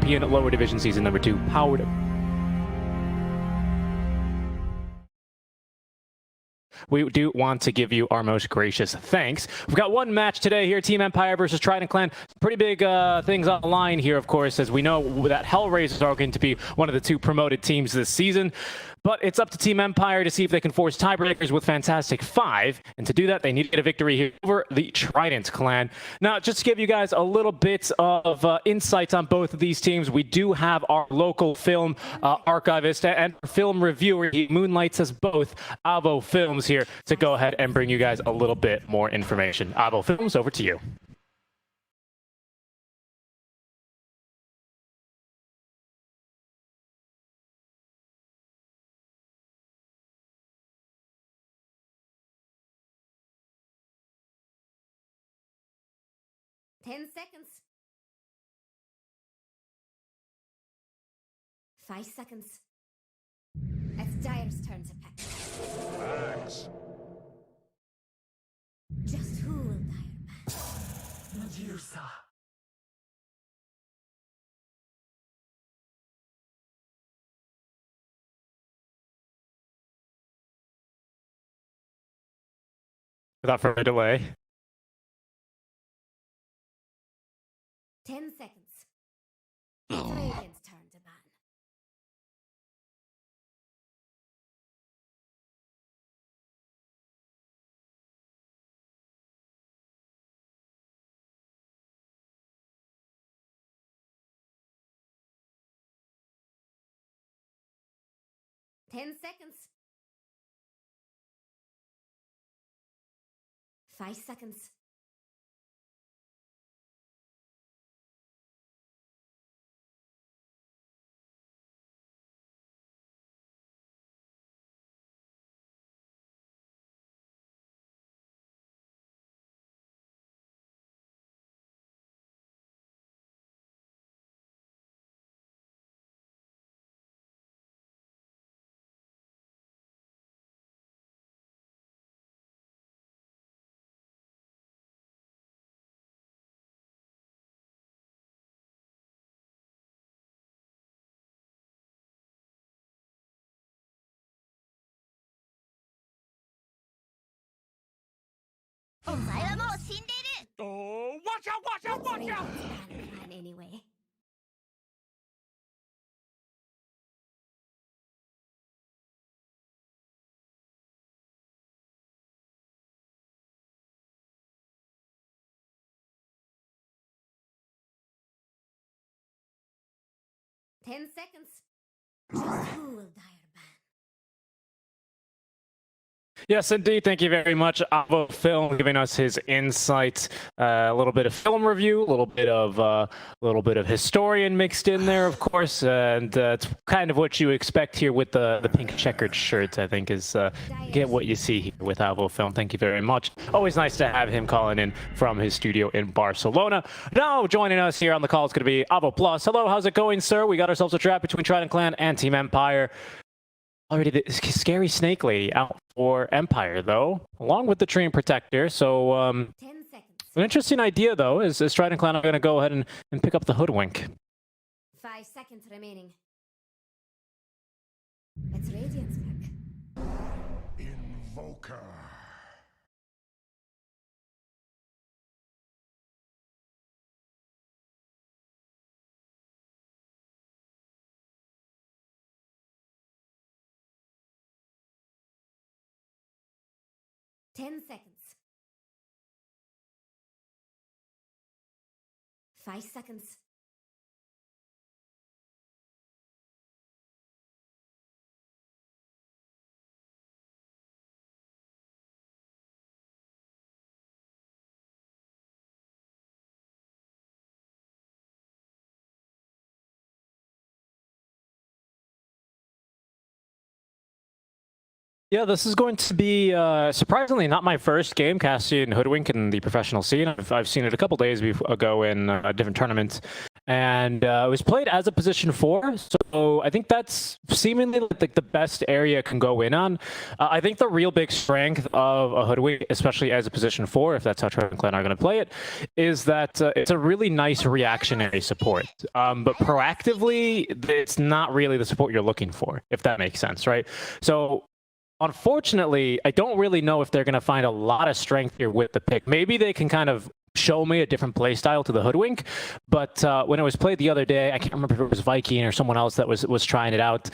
European Lower Division Season number 2, powered. We do want to give you our most gracious thanks. We've got one match today here, Team Empire versus Trident Clan. Pretty big things on the line here, of course, as we know that Hellraisers are going to be one of the 2 promoted teams this season. But it's up to Team Empire to see if they can force tiebreakers with Fantastic 5. And to do that, they need to get a victory here over the Trident Clan. Now, just to give you guys a little bit of insights on both of these teams, we do have our local film archivist and film reviewer. He moonlights as both, Avo Films, here to go ahead and bring you guys a little bit more information. Avo Films, over to you. Ten seconds. 5 seconds. It's Dire's turn to pick. Max. Just who will Dire ban? Medusa. Without further delay. 10 seconds. It's Radiant's turn to ban. Ten seconds. 5 seconds. Oh, watch out, watch out, watch out! Plan anyway. Ten seconds. Just who will Dire ban? Yes, indeed. Thank you very much, Avo Film, giving us his insights. A little bit of film review, a little bit of historian mixed in there, of course, and it's kind of what you expect here with the pink checkered shirts. I think is get what you see here with Avo Film. Thank you very much. Always nice to have him calling in from his studio in Barcelona. Now joining us here on the call is going to be Avo Plus. Hello, how's it going, sir? We got ourselves a draft between Trident Clan and Team Empire. Already the scary snake lady out for Empire, though, along with the Treant Protector. So, 10 seconds. an interesting idea, though, is Trident Clan are going to go ahead and pick up the Hoodwink. 5 seconds remaining. It's Radiant's pick. Invoker. Ten seconds. 5 seconds. Yeah, this is going to be surprisingly not my first game casting Hoodwink in the professional scene. I've seen it a couple days ago in a different tournament and it was played as a position 4, so I think that's seemingly like the best area it can go in on. I think the real big strength of a Hoodwink, especially as a position 4, if that's how Trident Clan are going to play it, is that it's a really nice reactionary support. But proactively, it's not really the support you're looking for, if that makes sense, right? So unfortunately, I don't really know if they're going to find a lot of strength here with the pick. Maybe they can kind of show me a different play style to the Hoodwink, but when it was played the other day, I can't remember if it was Viking or someone else that was trying it out.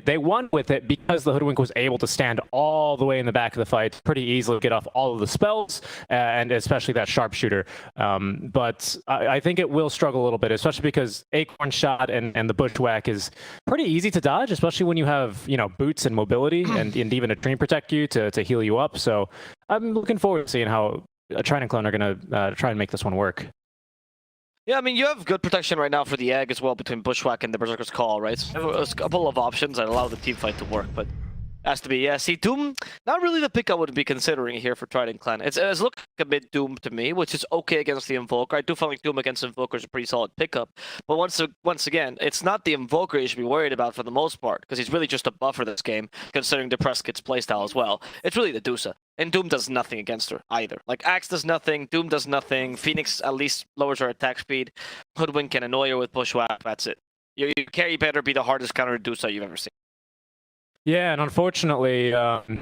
They won with it because the Hoodwink was able to stand all the way in the back of the fight, pretty easily get off all of the spells, and especially that sharpshooter. But I think it will struggle a little bit, especially because Acorn Shot and the Bushwhack is pretty easy to dodge, especially when you have boots and mobility and even a Dream Protect you to heal you up. So I'm looking forward to seeing how Trident Clan are going to try and make this one work. Yeah, I mean, you have good protection right now for the egg as well between Bushwhack and the Berserker's Call, right? So there's a couple of options that allow the team fight to work, but has to be. Yeah, see, Doom, not really the pick I would be considering here for Trident Clan. It's looked like a bit Doom to me, which is okay against the Invoker. I do feel like Doom against Invoker is a pretty solid pickup. But once again, it's not the Invoker you should be worried about for the most part, because he's really just a buffer this game, considering the Preskit's playstyle as well. It's really the Dusa. And Doom does nothing against her either. Like, Axe does nothing, Doom does nothing, Phoenix at least lowers her attack speed, Hoodwink can annoy her with Bushwhack, that's it. Your carry better be the hardest counter Dusa you've ever seen. Yeah, and unfortunately,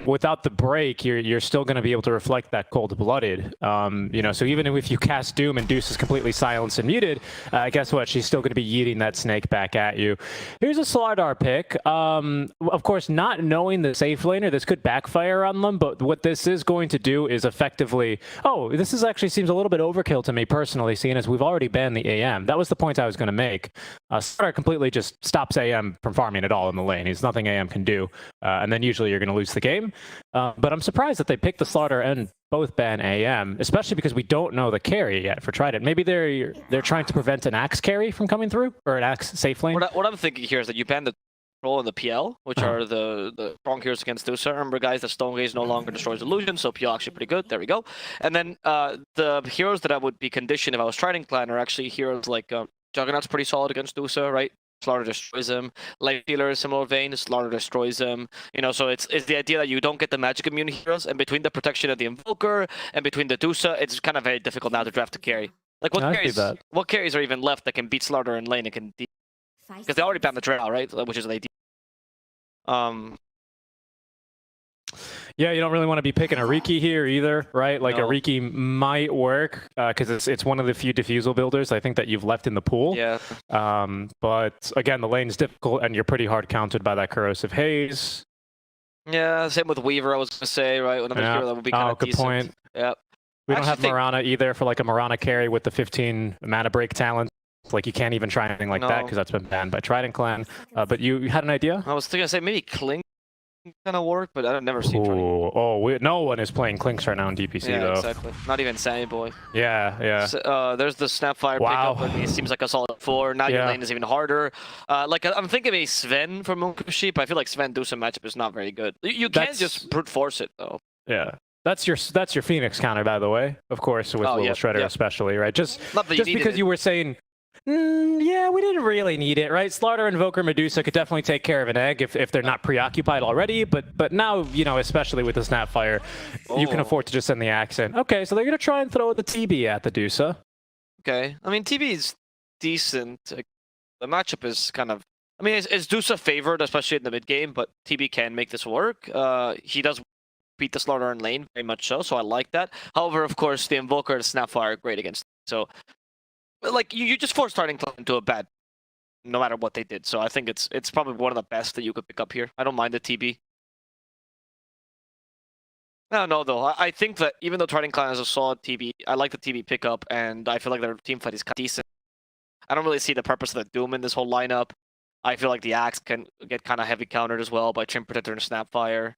without the break, you're still going to be able to reflect that cold-blooded. So even if you cast Doom and Deuce is completely silenced and muted, guess what? She's still going to be yeeting that snake back at you. Here's a Slardar pick. Of course, not knowing the safe laner, this could backfire on them, but what this is going to do is effectively... Oh, this is actually seems a little bit overkill to me personally, seeing as we've already banned the AM. That was the point I was going to make. Slardar completely just stops AM from farming at all in the lane. There's nothing AM can do. And then usually you're going to lose the game. But I'm surprised that they picked the Slaughter and both ban AM, especially because we don't know the carry yet for Trident. Maybe they're trying to prevent an Axe carry from coming through, or an Axe safe lane. What I'm thinking here is that you ban the Troll and the PL, which are the strong heroes against Dusa. Remember, guys, that Stone Gaze no longer destroys illusion, so PL actually pretty good. There we go. And then the heroes that I would be conditioned if I was Trident Clan are actually heroes like Juggernaut's pretty solid against Dusa, right? Slaughter destroys him. Light Healer, similar vein, Slaughter destroys him. So it's the idea that you don't get the magic immune heroes, and between the protection of the Invoker and between the Dusa, it's kind of very difficult now to draft a carry. Like, what carries are even left that can beat Slaughter in lane and can... Because they already banned the Drow, right? Which is the idea. Yeah, you don't really want to be picking a Riki here either, right? Like, a Riki might work because it's one of the few diffusal builders I think that you've left in the pool. Yeah. But again, the lane is difficult and you're pretty hard countered by that Corrosive Haze. Yeah, same with Weaver, I was going to say, right? Another hero that would be kind of decent. Good point. Yeah. We don't have Mirana either for like a Mirana carry with the 15 mana break talent. Like, you can't even try anything like that because that's been banned by Trident Clan. But you had an idea? I was thinking to say maybe Clink kind of work, but I've never seen. No one is playing Clinks right now in DPC though. Exactly. Not even Sammy Boy. Yeah. So, there's the Snapfire pickup, and he seems like a solid 4. Now your lane is even harder. Like, I'm thinking maybe Sven from Moonkeep, but I feel like Sven Dusa matchup is not very good. You can't just brute force it though. Yeah. That's your Phoenix counter, by the way. Of course, with Little Shredder especially, right? Just because you were saying, yeah, we didn't really need it, right? Slaughter, Invoker, Medusa could definitely take care of an egg if they're not preoccupied already, but now, especially with the Snapfire, you can afford to just send the Axe in. Okay, so they're going to try and throw the TB at the Dusa. Okay, I mean, TB is decent. The matchup is kind of... I mean, it's Dusa favored, especially in the mid-game, but TB can make this work. He does beat the Slaughter in lane, very much so I like that. However, of course, the Invoker and Snapfire are great against him, so... Like, you just forced Trident Clan into a bad, no matter what they did. So I think it's probably one of the best that you could pick up here. I don't mind the TB. I don't know, though. I think that even though Trident Clan has a solid TB, I like the TB pickup, and I feel like their team fight is kind of decent. I don't really see the purpose of the Doom in this whole lineup. I feel like the Axe can get kind of heavy countered as well by Trim Protector and Snapfire.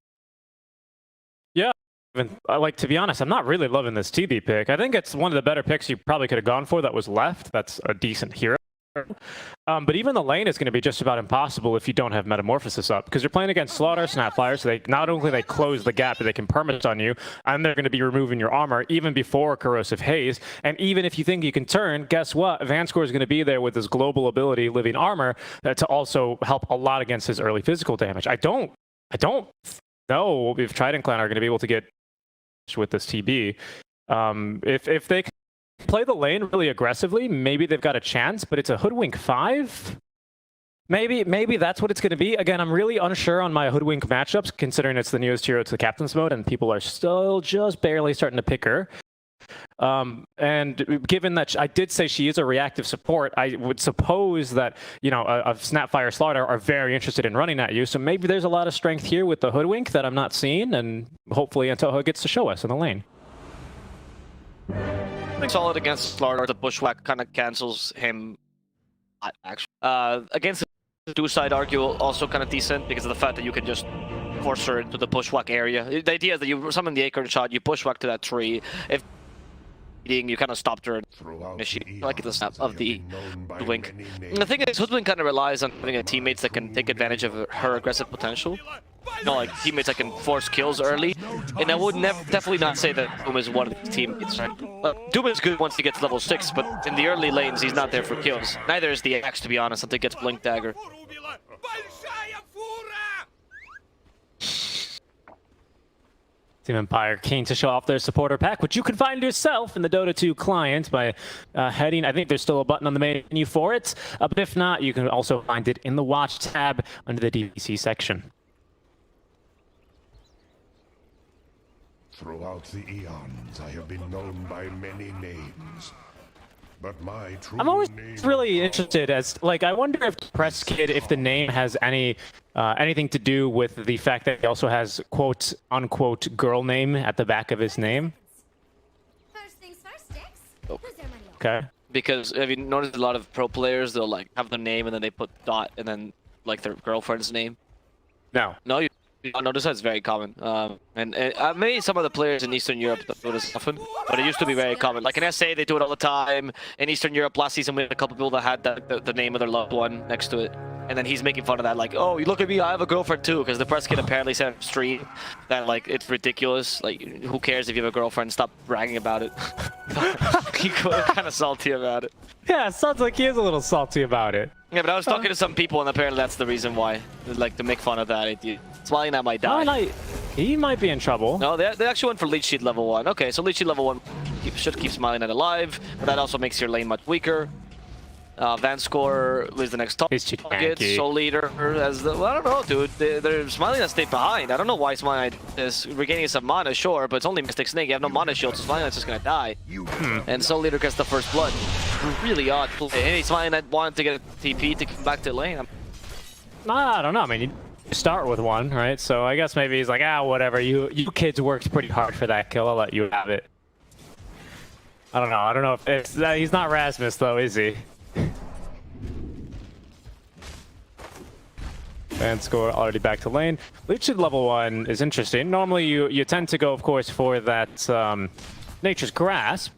Like, to be honest, I'm not really loving this TB pick. I think it's one of the better picks you probably could have gone for that was left. That's a decent hero. But even the lane is going to be just about impossible if you don't have Metamorphosis up, because you're playing against Slaughter, Snapfire, so they not only they close the gap, but they can permanent on you, and they're going to be removing your armor even before Corrosive Haze. And even if you think you can turn, guess what? Vanscore is going to be there with his global ability, Living Armor, to also help a lot against his early physical damage. I don't know if Trident Clan are going to be able to get with this TB. If they play the lane really aggressively, maybe they've got a chance, but it's a Hoodwink 5. Maybe that's what it's going to be. Again, I'm really unsure on my Hoodwink matchups, considering it's the newest hero to the Captain's mode, and people are still just barely starting to pick her. And given that I did say she is a reactive support, I would suppose that, you know, a Snapfire Slaughter are very interested in running at you, so maybe there's a lot of strength here with the Hoodwink that I'm not seeing, and hopefully Antoho gets to show us in the lane. Solid against Slaughter. The Bushwhack kind of cancels him. Actually, against the two-side argue also kind of decent because of the fact that you can just force her into the Bushwhack area. The idea is that you summon the Acorn Shot, you Bushwhack to that tree. If you kind of stopped her like the snap of the Hoodwink. And the thing is, Hoodwink kind of relies on having teammates that can take advantage of her aggressive potential. You know, like teammates that can force kills early. And I would definitely not say that Doom is one of the teammates. Doom is good once he gets level 6, but in the early lanes, he's not there for kills. Neither is the Axe, to be honest, until he gets Blink Dagger. Team Empire keen to show off their supporter pack, which you can find yourself in the Dota 2 client by heading. I think there's still a button on the menu for it, but if not, you can also find it in the Watch tab under the DPC section. Throughout the eons, I have been known by many names. But my true I'm always name really interested as, like, I wonder if Press Kid, if the name has anything to do with the fact that he also has quote unquote girl name at the back of his name. First things first, Dex. Who's their money on? Okay. Because have you noticed a lot of pro players, they'll like have their name and then they put dot and then like their girlfriend's name? No. No, you don't notice that's very common. And maybe some of the players in Eastern Europe don't do it as often, but it used to be very common. Like in SA, they do it all the time. In Eastern Europe, last season we had a couple people that had the name of their loved one next to it. And then he's making fun of that, like, oh, you look at me, I have a girlfriend too, because the press kid apparently said on stream that, like, it's ridiculous. Like, who cares if you have a girlfriend? Stop bragging about it. He's kind of salty about it. Yeah, it sounds like he is a little salty about it. Yeah, but I was talking to some people, and apparently that's the reason why. Like, to make fun of that. Smiling at might die. He might be in trouble. No, they actually went for Leech Seed level 1. Okay, so Leech Seed level 1 should keep Smiling at alive, but that also makes your lane much weaker. Vanscore is the next target. Soul Leader as the... Well, I don't know, dude. They're Smiling that stayed behind. I don't know why Smiling is regaining some mana, sure, but it's only Mystic Snake. You have no mana shield, so Smiling is just gonna die. And Soul Leader gets the first blood. Really odd play. Any Smiling that wanted to get a TP to come back to lane. I don't know. I mean, you start with one, right? So I guess maybe he's like, whatever. You kids worked pretty hard for that kill. I'll let you have it. I don't know. I don't know if it's... he's not Rasmus, though, is he? Vanscore already back to lane. Leech Seed level 1 is interesting. Normally you tend to go, of course, for that Nature's Grasp.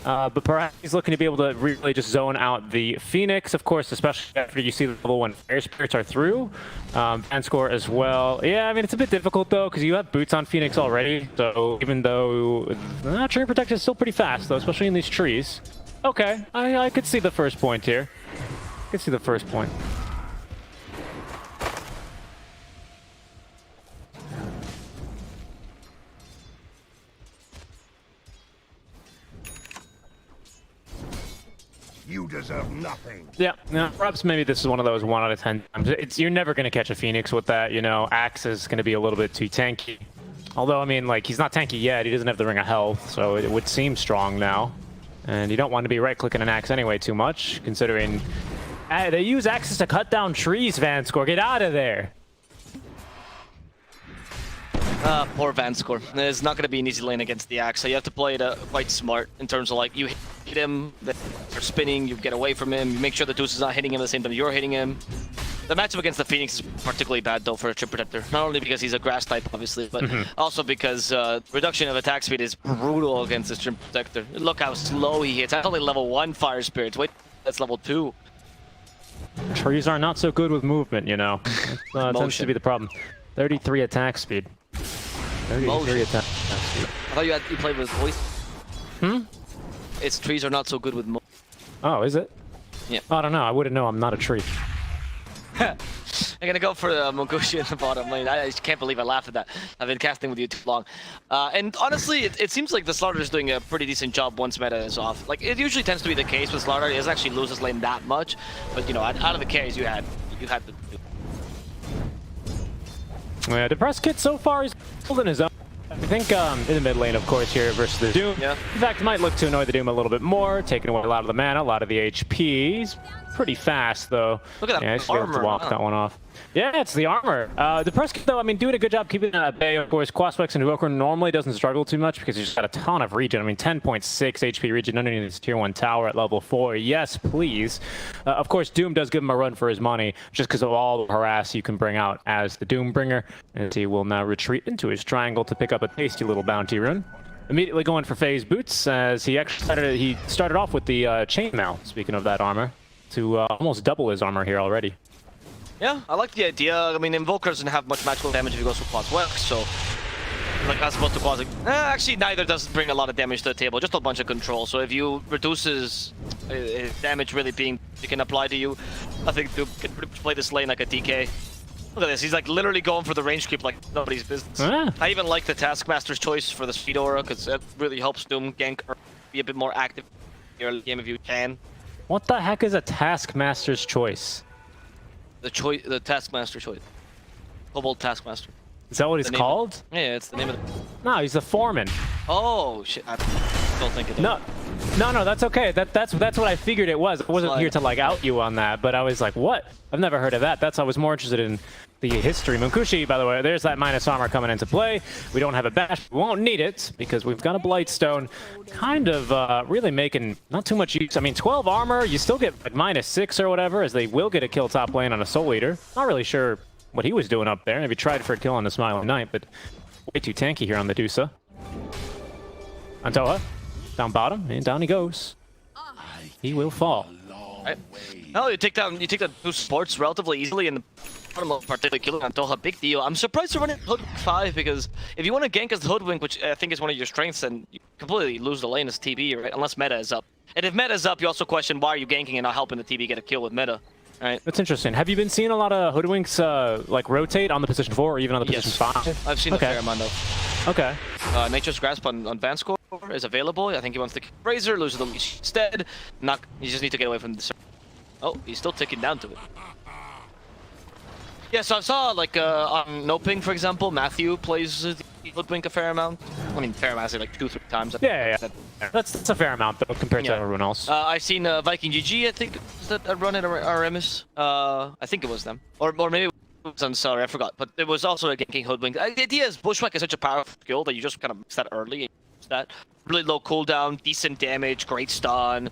But perhaps he's looking to be able to really just zone out the Phoenix, of course, especially after you see the level 1 Fire Spirits are through. Vanscore as well. Yeah, I mean, it's a bit difficult, though, because you have boots on Phoenix already. So even though... Tree Protect is still pretty fast, though, especially in these trees. Okay, I could see the first point here. I could see the first point. You deserve nothing. Yeah, perhaps maybe this is one of those 1 out of 10 times. You're never going to catch a Phoenix with that, you know. Axe is going to be a little bit too tanky. Although, I mean, like, he's not tanky yet. He doesn't have the Ring of Health, so it would seem strong now. And you don't want to be right-clicking an Axe anyway too much, considering... they use axes to cut down trees, Vanscore. Get out of there! Poor Vanscore. It's not going to be an easy lane against the Axe, so you have to play it quite smart in terms of, like, you hit him, they're spinning, you get away from him, you make sure the Deuce is not hitting him at the same time you're hitting him. The matchup against the Phoenix is particularly bad, though, for a Trip Protector. Not only because he's a grass type, obviously, but also because reduction of attack speed is brutal against this Trip Protector. Look how slow he hits. That's only level 1 Fire Spirits. Wait, that's level 2. Trees are not so good with movement, you know. That tends to be the problem. 33 attack speed. 33 attack speed. I thought you played with voice. Its trees are not so good with Oh, is it? Yeah. I don't know. I wouldn't know. I'm not a tree. I'm gonna go for Mongushi in the bottom lane. I just can't believe I laughed at that. I've been casting with you too long. And honestly, it seems like the Slaughter is doing a pretty decent job once meta is off. Like, it usually tends to be the case with Slaughter. He doesn't actually lose his lane that much. But, you know, out of the carries you had to do. Yeah, Depressed Kid so far is holding his own. I think in the mid lane, of course, here versus the Doom. Yeah. In fact, might look to annoy the Doom a little bit more, taking away a lot of the mana, a lot of the HP. He's pretty fast, though. Look at that I should be able to armor, walk that one off. Yeah, it's the armor. Depressed Kid, though, I mean, doing a good job keeping that at bay. Of course, Quaspex and Invoker normally doesn't struggle too much because he's just got a ton of regen. I mean, 10.6 HP regen underneath his tier 1 tower at level 4. Yes, please. Of course, Doom does give him a run for his money just because of all the harass you can bring out as the Doombringer. And he will now retreat into his triangle to pick up a tasty little bounty rune. Immediately going for phase boots as he actually started off with the chainmail, speaking of that armor, to almost double his armor here already. Yeah, I like the idea. I mean, Invoker doesn't have much magical damage if he goes for Quaswex, so like as opposed to Quas. Actually, neither does bring a lot of damage to the table, just a bunch of control. So if you reduce his damage really being can apply to you, I think Duke can pretty much play this lane like a DK. Look at this, he's like literally going for the range creep like nobody's business. I even like the Taskmaster's choice for the speed aura because it really helps Doom gank or be a bit more active in the early game if you can. What the heck is a Taskmaster's choice? The Taskmaster choice. Cobalt Taskmaster. Is that what he's called? Yeah, it's the name of the... No, he's the foreman. Oh, shit. I don't think it is. No, that's okay. That's what I figured it was. I wasn't here to like out you on that, but I was like, what? I've never heard of that. I was more interested in the history. Monkushi, by the way, there's that minus armor coming into play. We don't have a bash. We won't need it because we've got a Blightstone. Kind of really making not too much use. I mean, 12 armor, you still get like -6 or whatever, as they will get a kill top lane on a Soul Eater. Not really sure what he was doing up there. Maybe tried for a kill on the Smiling Knight, but way too tanky here on the Dusa. Antoha, down bottom, and down he goes. He will fall. Right. No, you take down two supports relatively easily, and particularly killing Antoha, big deal. I'm surprised to run it Hoodwink 5 because if you want to gank as Hoodwink, which I think is one of your strengths, then you completely lose the lane as TB, right? Unless meta is up. And if meta is up, you also question why are you ganking and not helping the TB get a kill with meta. Right. That's interesting. Have you been seeing a lot of Hoodwinks like rotate on the position 4 or even on the position 5? I've seen a fair amount of. Okay. Nature's Grasp on Vanscore is available. I think he wants to kill Razor, loses the leash instead. You just need to get away from the... Oh, he's still ticking down to it. Yeah, so I saw like on No Ping, for example, Matthew plays the Hoodwink a fair amount. I mean, fair amount, I say like 2-3 times. Yeah. That's a fair amount though compared to everyone else. I've seen Viking GG, I think, that run at RMS. I think it was them, or maybe it was, I'm sorry, I forgot. But it was also a ganking Hoodwink. The idea is Bushwhack is such a powerful skill that you just kind of mix that early. And use that really low cooldown, decent damage, great stun.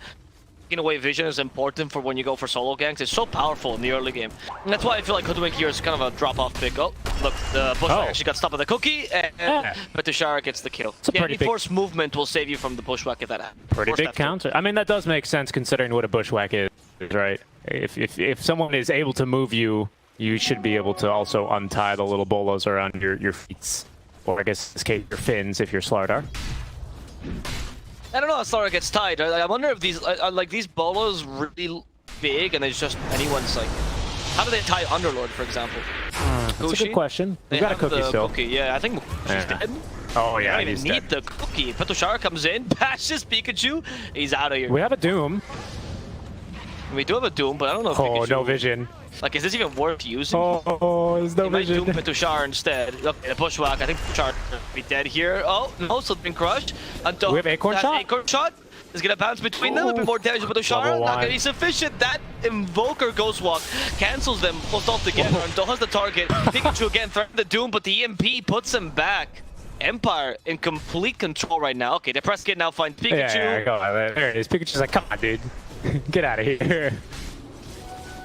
Taking away vision is important for when you go for solo ganks. It's so powerful in the early game. And that's why I feel like Hoodwink here is kind of a drop-off pick. Oh, look, the Bushwhack actually got stopped with a cookie, but Tushara gets the kill. Any forced movement will save you from the Bushwhack if that happens. Pretty big counter. I mean, that does make sense considering what a Bushwhack is, right? If someone is able to move you, you should be able to also untie the little bolos around your feet. Or I guess in this case, your fins if you're Slardar. I don't know how Slardar gets tied. I wonder if these like these bolos really big and it's just anyone's like, how do they tie Underlord, for example? That's a good question. We've got a cookie still. Yeah, I think she's dead. Oh yeah, he's dead. Need the cookie. Petushara comes in, bashes Pikachu. He's out of here. We have a Doom. We do have a Doom, but I don't know if Pikachu... no vision. Like, is this even worth using? Oh, there's no vision. He might Doom Petushar instead. Okay, the Bushwhack. I think Petushar will be dead here. Oh, no, still been crushed. Until we have Acorn Shot? Acorn Shot is going to bounce between them. A bit more damage to Petushar. Not going to be sufficient. That Invoker Ghost Walk cancels them almost altogether. Until has the target. Pikachu again threatened the Doom, but the EMP puts him back. Empire in complete control right now. Okay, the press kid now finds Pikachu. Yeah, there it is. Pikachu's like, come on, dude. Get out of here.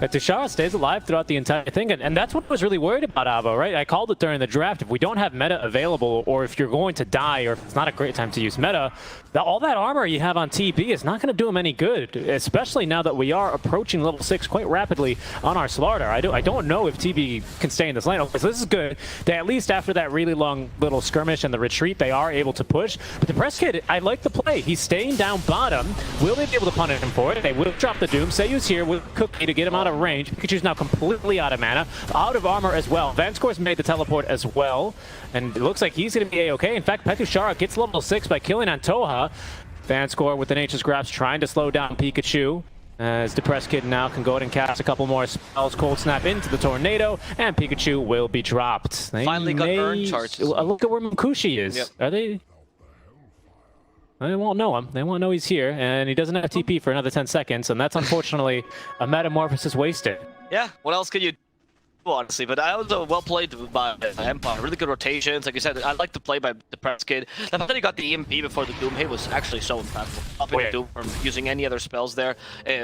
But Tushara stays alive throughout the entire thing, and that's what I was really worried about, Avo, right? I called it during the draft. If we don't have meta available, or if you're going to die, or if it's not a great time to use meta, all that armor you have on TB is not going to do him any good, especially now that we are approaching level 6 quite rapidly on our Slardar. I don't know if TB can stay in this lane. Okay, so this is good. They, at least after that really long little skirmish and the retreat, they are able to push. But the Press Kid, I like the play. He's staying down bottom. Will they be able to punish him for it? They will drop the Doom. Seiyu's here with Cookie to get him out of range. Pikachu's now completely out of mana, out of armor as well. Vanscore's made the teleport as well, and it looks like he's going to be A-okay. In fact, Petushara gets level 6 by killing Antoha. Vanscore with the Nature's Grasp trying to slow down Pikachu. As Depressed Kid now can go ahead and cast a couple more spells. Cold Snap into the Tornado, and Pikachu will be dropped. They Finally got urn charges. Look at where Mukushi is. Yep. Are they? They won't know him. They won't know he's here, and he doesn't have TP for another 10 seconds, and that's unfortunately a Metamorphosis wasted. Yeah, what else can you do, honestly? But I was well played by Empire. Really good rotations. Like you said, I like the play by the Press Kid. The fact that he got the EMP before the Doom hit was actually so impactful. Stopping the Doom from using any other spells there,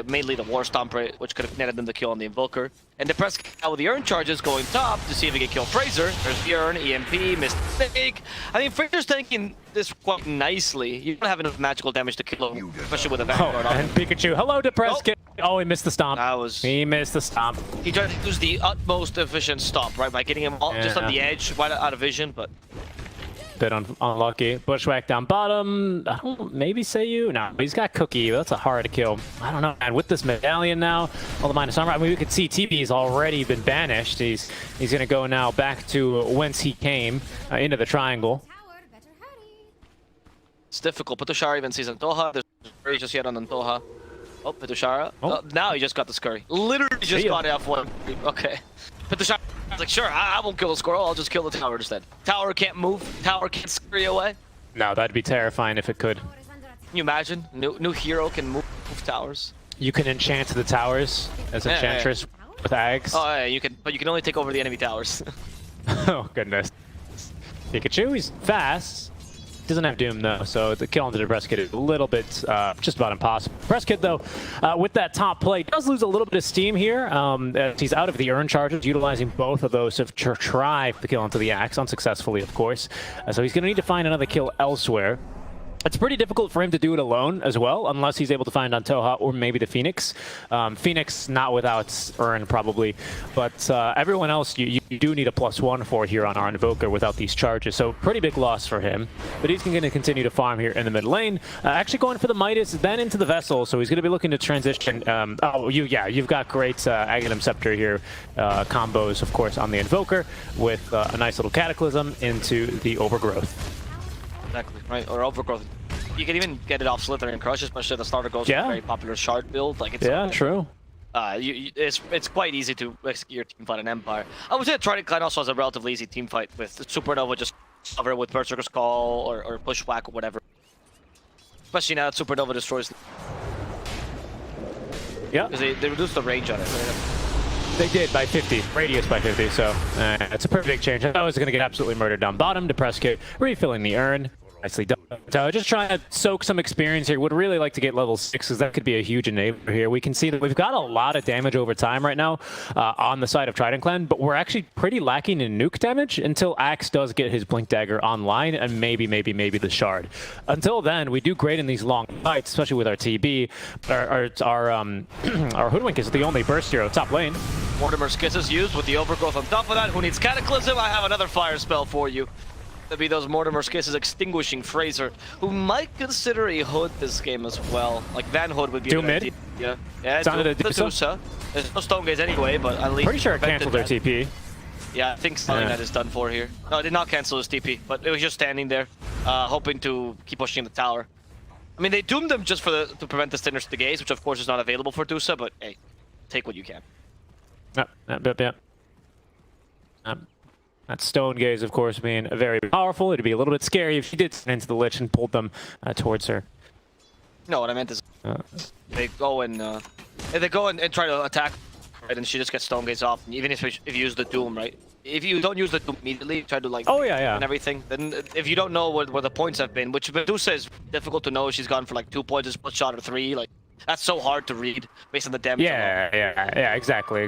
mainly the War Stomp, which could have netted them the kill on the Invoker. And the Press Kid with the Urn charges going top to see if he can kill Fraser. There's the Urn, EMP, mistake. I mean, Fraser's tanking this quite nicely. You don't have enough magical damage to kill him, especially with a Vanguard on. And Pikachu, hello, Depressed Kid. Oh, he missed the stomp. He missed the stomp. He tried to use the utmost efficient stomp, right? By getting him all, just on the edge, right out of vision, but... Bit unlucky. Bushwhack down bottom. I don't, maybe Seiyu? No, he's got Cookie. That's a hard to kill. I don't know. And with this medallion now, all the minus armor, I mean, we could see TB's already been banished. He's going to go now back to whence he came, into the triangle. It's difficult. Petushara even sees Antoha. There's scurry just yet on Antoha. Oh, Petushara. Oh, now he just got the scurry. Literally just got F1. Okay. Petushara was like, sure, I won't kill the squirrel. I'll just kill the tower instead. Tower can't move. Tower can't scurry away. No, that'd be terrifying if it could. Can you imagine? New hero can move towers. You can enchant the towers as enchantress with Ags. Oh, yeah, you can, but you can only take over the enemy towers. Oh, goodness. Pikachu, he's fast. Doesn't have Doom though, so the kill on the Depressed Kid is a little bit just about impossible. Depressed Kid though, with that top play, does lose a little bit of steam here. He's out of the Urn charges, utilizing both of those to try the kill onto the Axe, unsuccessfully of course. So he's going to need to find another kill elsewhere. It's pretty difficult for him to do it alone as well, unless he's able to find Antoha or maybe the Phoenix. Phoenix not without Urn probably, but everyone else you do need a +1 for here on our Invoker without these charges, so pretty big loss for him. But he's going to continue to farm here in the mid lane, actually going for the Midas, then into the Vessel, so he's going to be looking to transition. You've got great Aghanim Scepter here, combos of course on the Invoker with a nice little Cataclysm into the Overgrowth. Exactly, right? Or Overgrowth. You can even get it off Slither and Crush, especially the starter goes with a very popular shard build. Like it's true. It's quite easy to execute your team fight in Empire. I would say Trident Clan also has a relatively easy team fight with Supernova just cover with Berserker's Call or Bushwhack or whatever. Especially now that Supernova destroys. Yeah. Because they reduced the range on it. Right? They did by 50, radius by 50, so it's a pretty big change. I was going to get absolutely murdered down bottom. Depressed Kid refilling the Urn. Nicely done. So just trying to soak some experience here. Would really like to get level 6 because that could be a huge enabler here. We can see that we've got a lot of damage over time right now on the side of Trident Clan, but we're actually pretty lacking in nuke damage until Axe does get his Blink Dagger online and maybe the Shard. Until then, we do great in these long fights, especially with our TB. Our Hoodwink is the only burst hero top lane. Mortimer's Kiss is used with the Overgrowth on top of that. Who needs Cataclysm? I have another fire spell for you. That'd be those Mortimer's Kisses extinguishing Fraser, who might consider a Hood this game as well. Like Van Hood would be a mid. Yeah, it's the Dusa. There's no Stone Gaze anyway, but at least pretty sure it canceled their TP. Yeah, I think something that is done for here. No, it did not cancel his TP, but it was just standing there, hoping to keep pushing the tower. I mean, they doomed them just to prevent the Sinister Gaze, which of course is not available for Dusa, but hey, take what you can. That Stone Gaze, of course, being very powerful. It'd be a little bit scary if she did stand into the Lich and pulled them towards her. No, what I meant is they go and try to attack, right, and she just gets Stone Gaze off. And even if you use the Doom, right? If you don't use the Doom immediately, try to like and everything. Then if you don't know where the points have been, which Medusa is difficult to know, she's gone for like 2 points, plus shot or 3. Like That's so hard to read based on the damage. Yeah, exactly.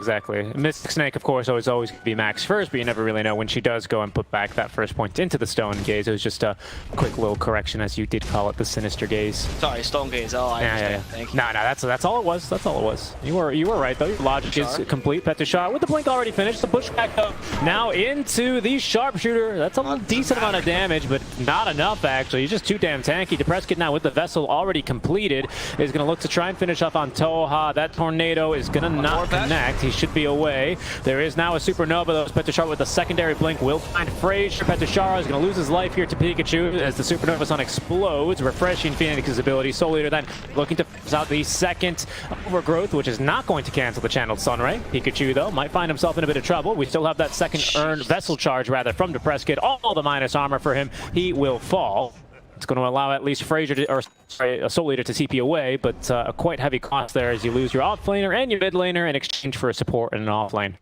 Mystic Snake, of course, always going to be max first, but you never really know when she does go and put back that first point into the Stone Gaze. It was just a quick little correction, as you did call it, the Sinister Gaze. Sorry, Stone Gaze. Oh, I understand. Thank you. No, that's all it was. That's all it was. You were right though. Your logic is complete. Petushar with the blink already finished. The pushback though now into the sharpshooter. That's a decent amount of damage, but not enough actually. He's just too damn tanky. DePrescott now with the vessel already completed is going to look to try and finish off on Toha. That tornado is going to not connect. He should be away. There is now a supernova though. Petushar with the secondary blink will find Frazier. Petushar is going to lose his life here to Pikachu as the supernova sun explodes, refreshing Phoenix's ability. Soul Eater then looking to force out the second overgrowth, which is not going to cancel the channeled Sunray. Pikachu though might find himself in a bit of trouble. We still have that second earned vessel charge rather from DePrescott. All the minus armor for him. He will fall. It's going to allow at least Frazier to, or sorry, a Soul Eater to TP away, but a quite heavy cost there as you lose your off laner and your mid laner in exchange for a support in an off lane.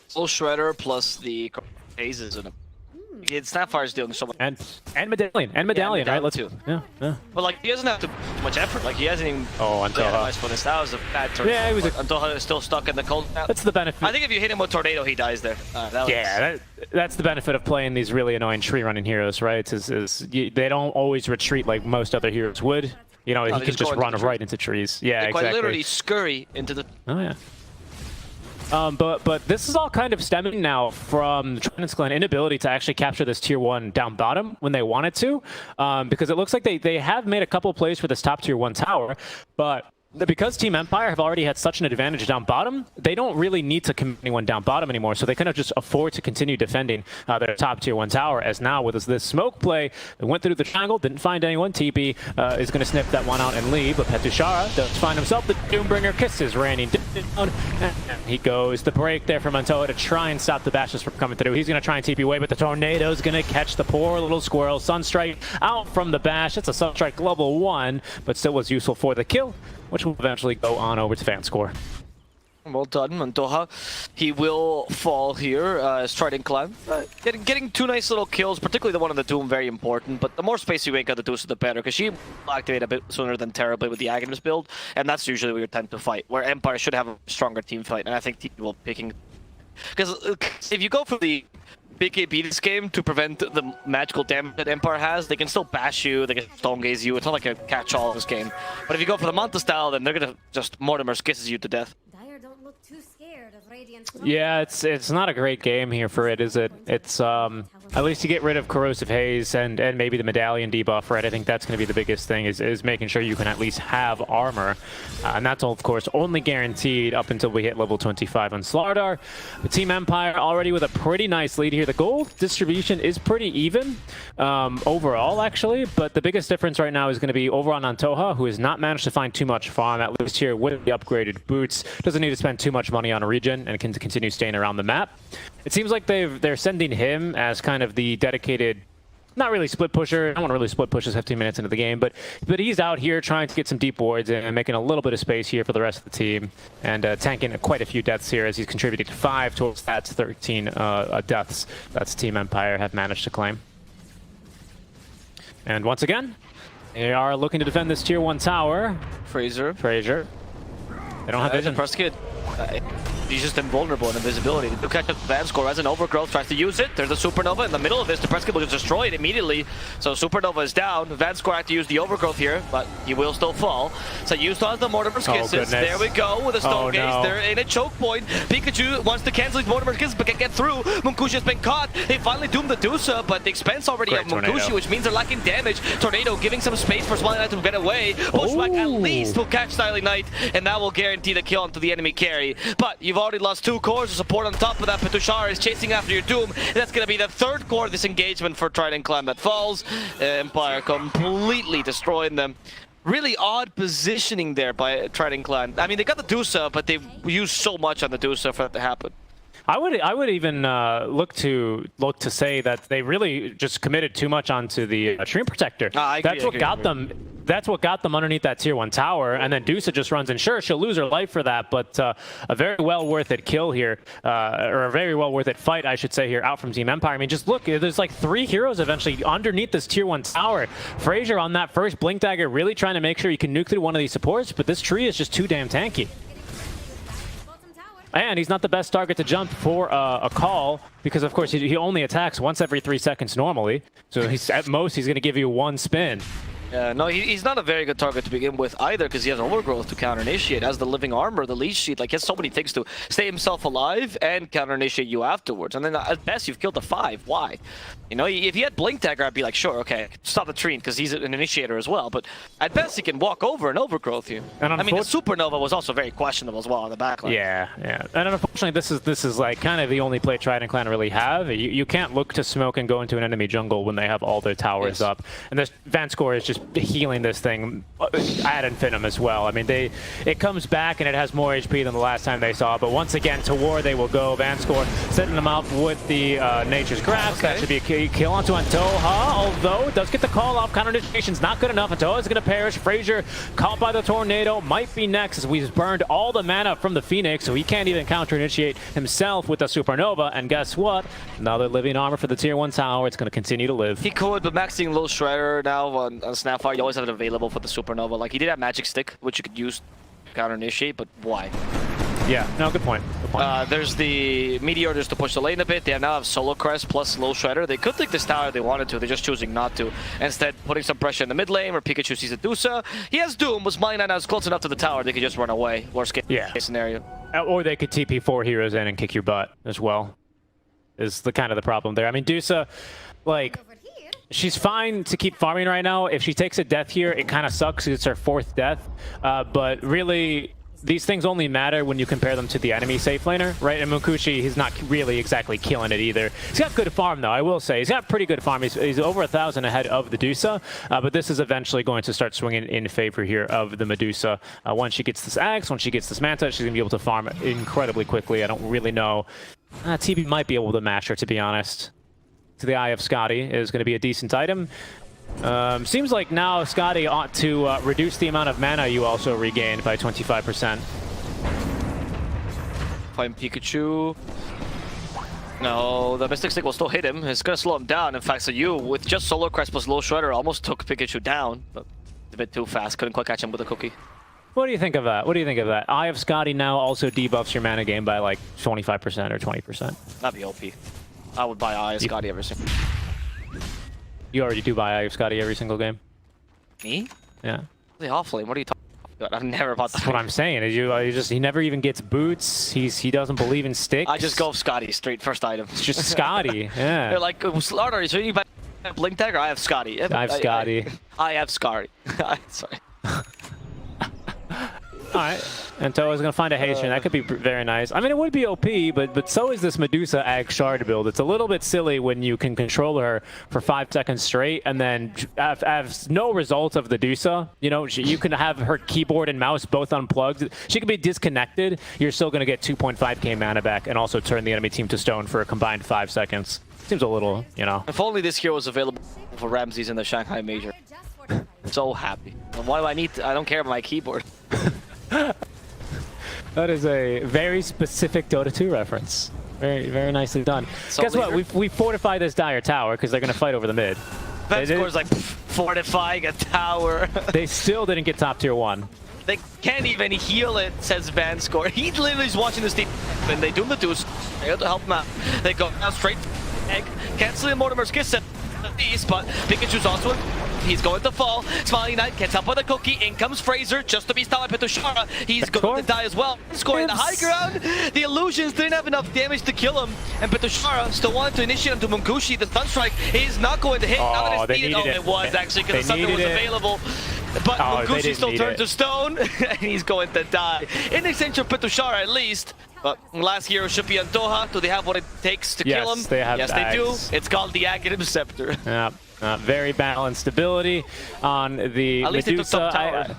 Soul Shredder plus the hazes in him. Snapfire's doing so much. And medallion, right? Let's too. Yeah. But like he doesn't have too much effort. Like he hasn't even. Oh, Antoha. That was a bad turn. Yeah, he was. Antoha is still stuck in the cold. That's the benefit. I think if you hit him with Tornado, he dies there. That's the benefit of playing these really annoying tree running heroes, right? They don't always retreat like most other heroes would. You know, he can just run right into trees. Yeah, they exactly. quite literally scurry into the. Oh yeah. But this is all kind of stemming now from Trident's Clan inability to actually capture this tier 1 down bottom when they wanted to, because it looks like they have made a couple plays for this top tier 1 tower, but because Team Empire have already had such an advantage down bottom, they don't really need to commit anyone down bottom anymore, so they kind of just afford to continue defending their top tier 1 tower, as now with this smoke play, they went through the triangle, didn't find anyone. TP is going to snip that one out and leave, but Petushara does find himself. The Doombringer kisses raining down, and he goes the break there from Antoha to try and stop the bashes from coming through. He's going to try and TP away, but the Tornado's going to catch the poor little squirrel. Sunstrike out from the bash. It's a Sunstrike level 1, but still was useful for the kill, which will eventually go on over to Fanscore. Well done, Antoha. He will fall here as Trident Clan. Getting two nice little kills, particularly the one on the Doom, very important. But the more space you make out the Deuce, the better, because she will activate a bit sooner than Terrorblade with the Aghanim build, and that's usually where you tend to fight, where Empire should have a stronger team fight, and I think team will picking. Because if you go for the BKB this game to prevent the magical damage that Empire has, they can still bash you, they can Stone Gaze you. It's not like a catch-all in this game. But if you go for the Manta style, then they're gonna just Mortimer's kisses you to death. Dire don't look too scared of Radiant. Yeah, it's not a great game here for it, is it? It's at least you get rid of Corrosive Haze and maybe the Medallion debuff, right? I think that's going to be the biggest thing, is making sure you can at least have armor. And that's, of course, only guaranteed up until we hit level 25 on Slardar. But Team Empire already with a pretty nice lead here. The gold distribution is pretty even overall, actually. But the biggest difference right now is going to be over on Antoha, who has not managed to find too much farm, at least here with the upgraded boots. Doesn't need to spend too much money on a regen and can continue staying around the map. It seems like they're sending him as kind of the dedicated, not really split pusher. I don't want to really split push us 15 minutes into the game, but he's out here trying to get some deep wards and making a little bit of space here for the rest of the team, and tanking quite a few deaths here as he's contributing to 5 towards that 13 deaths that's Team Empire have managed to claim. And once again, they are looking to defend this tier 1 tower. Frazier. They don't have vision. Prescott. He's just invulnerable in invisibility. They do catch up Vanscore as an overgrowth, tries to use it. There's a supernova in the middle of this. The Prescott will just destroy it immediately. So supernova is down. Vanscore had to use the overgrowth here, but he will still fall. So used on the Mortimer's kisses. There we go with a Stone Gaze. They're in a choke point. Pikachu wants to cancel his Mortimer's kisses, but can't get through. Munkushi has been caught. They finally doomed the Dusa, but the expense already of Munkushi, which means they're lacking damage. Tornado giving some space for Smiling Knight to get away. Bushwhack at least will catch Styling Knight, and that will guarantee the kill onto the enemy carry. But you've already lost 2 cores of support on top of that. Petushara is chasing after your Doom. And that's going to be the 3rd core of this engagement for Trident Clan that falls. Empire completely destroying them. Really odd positioning there by Trident Clan. I mean, they got the Dusa, but they used so much on the Dusa for that to happen. I would even look to say that they really just committed too much onto the Stream Protector. Agree, That's what got them that's what got them underneath that tier 1 tower, and then Dusa just runs in. Sure, she'll lose her life for that, but a very well worth it kill here, or a very well worth it fight, I should say, here out from Team Empire. I mean, just look, there's like 3 heroes eventually underneath this tier 1 tower. Frazier on that first Blink Dagger really trying to make sure you can nuke through one of these supports, but this tree is just too damn tanky. And he's not the best target to jump for a call, because of course he only attacks once every 3 seconds normally. So he's at most he's going to give you 1 spin. No, he's not a very good target to begin with either, because he has overgrowth to counter-initiate. As the living armor, the leash sheet, like he has so many things to stay himself alive and counter-initiate you afterwards. And then at best you've killed the 5. Why? You know, if he had Blink Dagger, I'd be like, sure, okay, stop the Trident, because he's an initiator as well. But at best he can walk over and overgrowth you. And I mean, the Supernova was also very questionable as well on the backline. Yeah. And unfortunately, this is like kind of the only play Trident Clan really have. You can't look to smoke and go into an enemy jungle when they have all their towers up. And this Vanscore is just healing this thing ad infinitum as well. I mean, it comes back and it has more HP than the last time they saw. But once again, to war they will go. Vanscore setting them up with the Nature's Grasp. Okay. That should be a key kill onto Antoha, although it does get the call off. Counter-initiation's not good enough. Antoha is going to perish. Frazier caught by the tornado might be next, as we've burned all the mana from the Phoenix, so he can't even counter-initiate himself with the Supernova. And guess what? Another living armor for the tier 1 tower. It's going to continue to live. He could, but maxing Low Shredder now on Snapfire, you always have it available for the Supernova. Like, he did have Magic Stick, which you could use to counter-initiate, but why? Yeah, no, good point. Good point. There's the Meteor just to push the lane a bit. They now have Solo Crest plus Low Shredder. They could take this tower if they wanted to. They're just choosing not to. Instead, putting some pressure in the mid lane where Pikachu sees a Dusa. He has Doom, was mine and I was close enough to the tower. They could just run away. Worst case scenario. Or they could TP 4 heroes in and kick your butt as well. Is the kind of the problem there. I mean, Dusa, like, she's fine to keep farming right now. If she takes a death here, it kind of sucks. It's her 4th death. But really, these things only matter when you compare them to the enemy safe laner, right? And Munkushi, he's not really exactly killing it either. He's got good farm, though, I will say. He's got pretty good farm. He's over 1,000 ahead of the Dusa, but this is eventually going to start swinging in favor here of the Medusa. Once she gets this Axe, once she gets this Manta, she's going to be able to farm incredibly quickly. I don't really know. TB might be able to match her, to be honest. To the Eye of Scotty is going to be a decent item. Seems like now Scotty ought to reduce the amount of mana you also regain by 25%. Find Pikachu. No, the Mystic Stick will still hit him. It's going to slow him down. In fact, so you, with just Solar Crest plus Low Shredder, almost took Pikachu down. But it's a bit too fast. Couldn't quite catch him with a cookie. What do you think of that? What do you think of that? Eye of Scotty now also debuffs your mana gain by like 25% or 20%. That'd be OP. I would buy Eye of Scotty every single. You already do buy Eye of Scotty every single game. Me? Yeah. The offlane. What are you talking about? I've never bought that. That's what I'm saying. Is he never even gets boots. He doesn't believe in sticks. I just go Scotty straight first item. It's just Scotty. Yeah. They're like, Slardar, so you buy Blink Dagger? I have Scotty. I have Scotty. I have Scotty. Sorry. Alright, and Toa's gonna find a Haitian. That could be very nice. I mean, it would be OP, but so is this Medusa Ag Shard build. It's a little bit silly when you can control her for 5 seconds straight and then have no result of the Dusa. You know, you can have her keyboard and mouse both unplugged. She can be disconnected. You're still gonna get 2.5k mana back and also turn the enemy team to stone for a combined 5 seconds. Seems a little, you know. If only this hero was available for Ramses in the Shanghai Major. So happy. And why do I need to, I don't care about my keyboard. That is a very specific Dota 2 reference. Very, very nicely done. So guess what? We fortified this dire tower because they're going to fight over the mid. Vanscore's like fortifying a tower. They still didn't get top tier 1. They can't even heal it, says Vanscore. He literally is watching this team, and they do the deuce. They have to help him out. They go now straight egg, canceling Mortimer's kiss at least, but Pikachu's also. He's going to fall. Smiling Knight gets up with a cookie. In comes Fraser just to be stopped by Petushara. He's going to die as well. Scoring the high ground. The illusions didn't have enough damage to kill him. And Petushara still wanted to initiate onto Munkushi. The stun strike is not going to hit. Now that it's needed. It was actually because the Thunder was available. But Munkushi still turned to stone. And he's going to die. In exchange for Petushara at least. But last hero should be Antoha. Do they have what it takes to kill him? They have yes, they do. It's called the Aghanim Scepter. Yeah. Very balanced ability on the At least Medusa. they took top tower.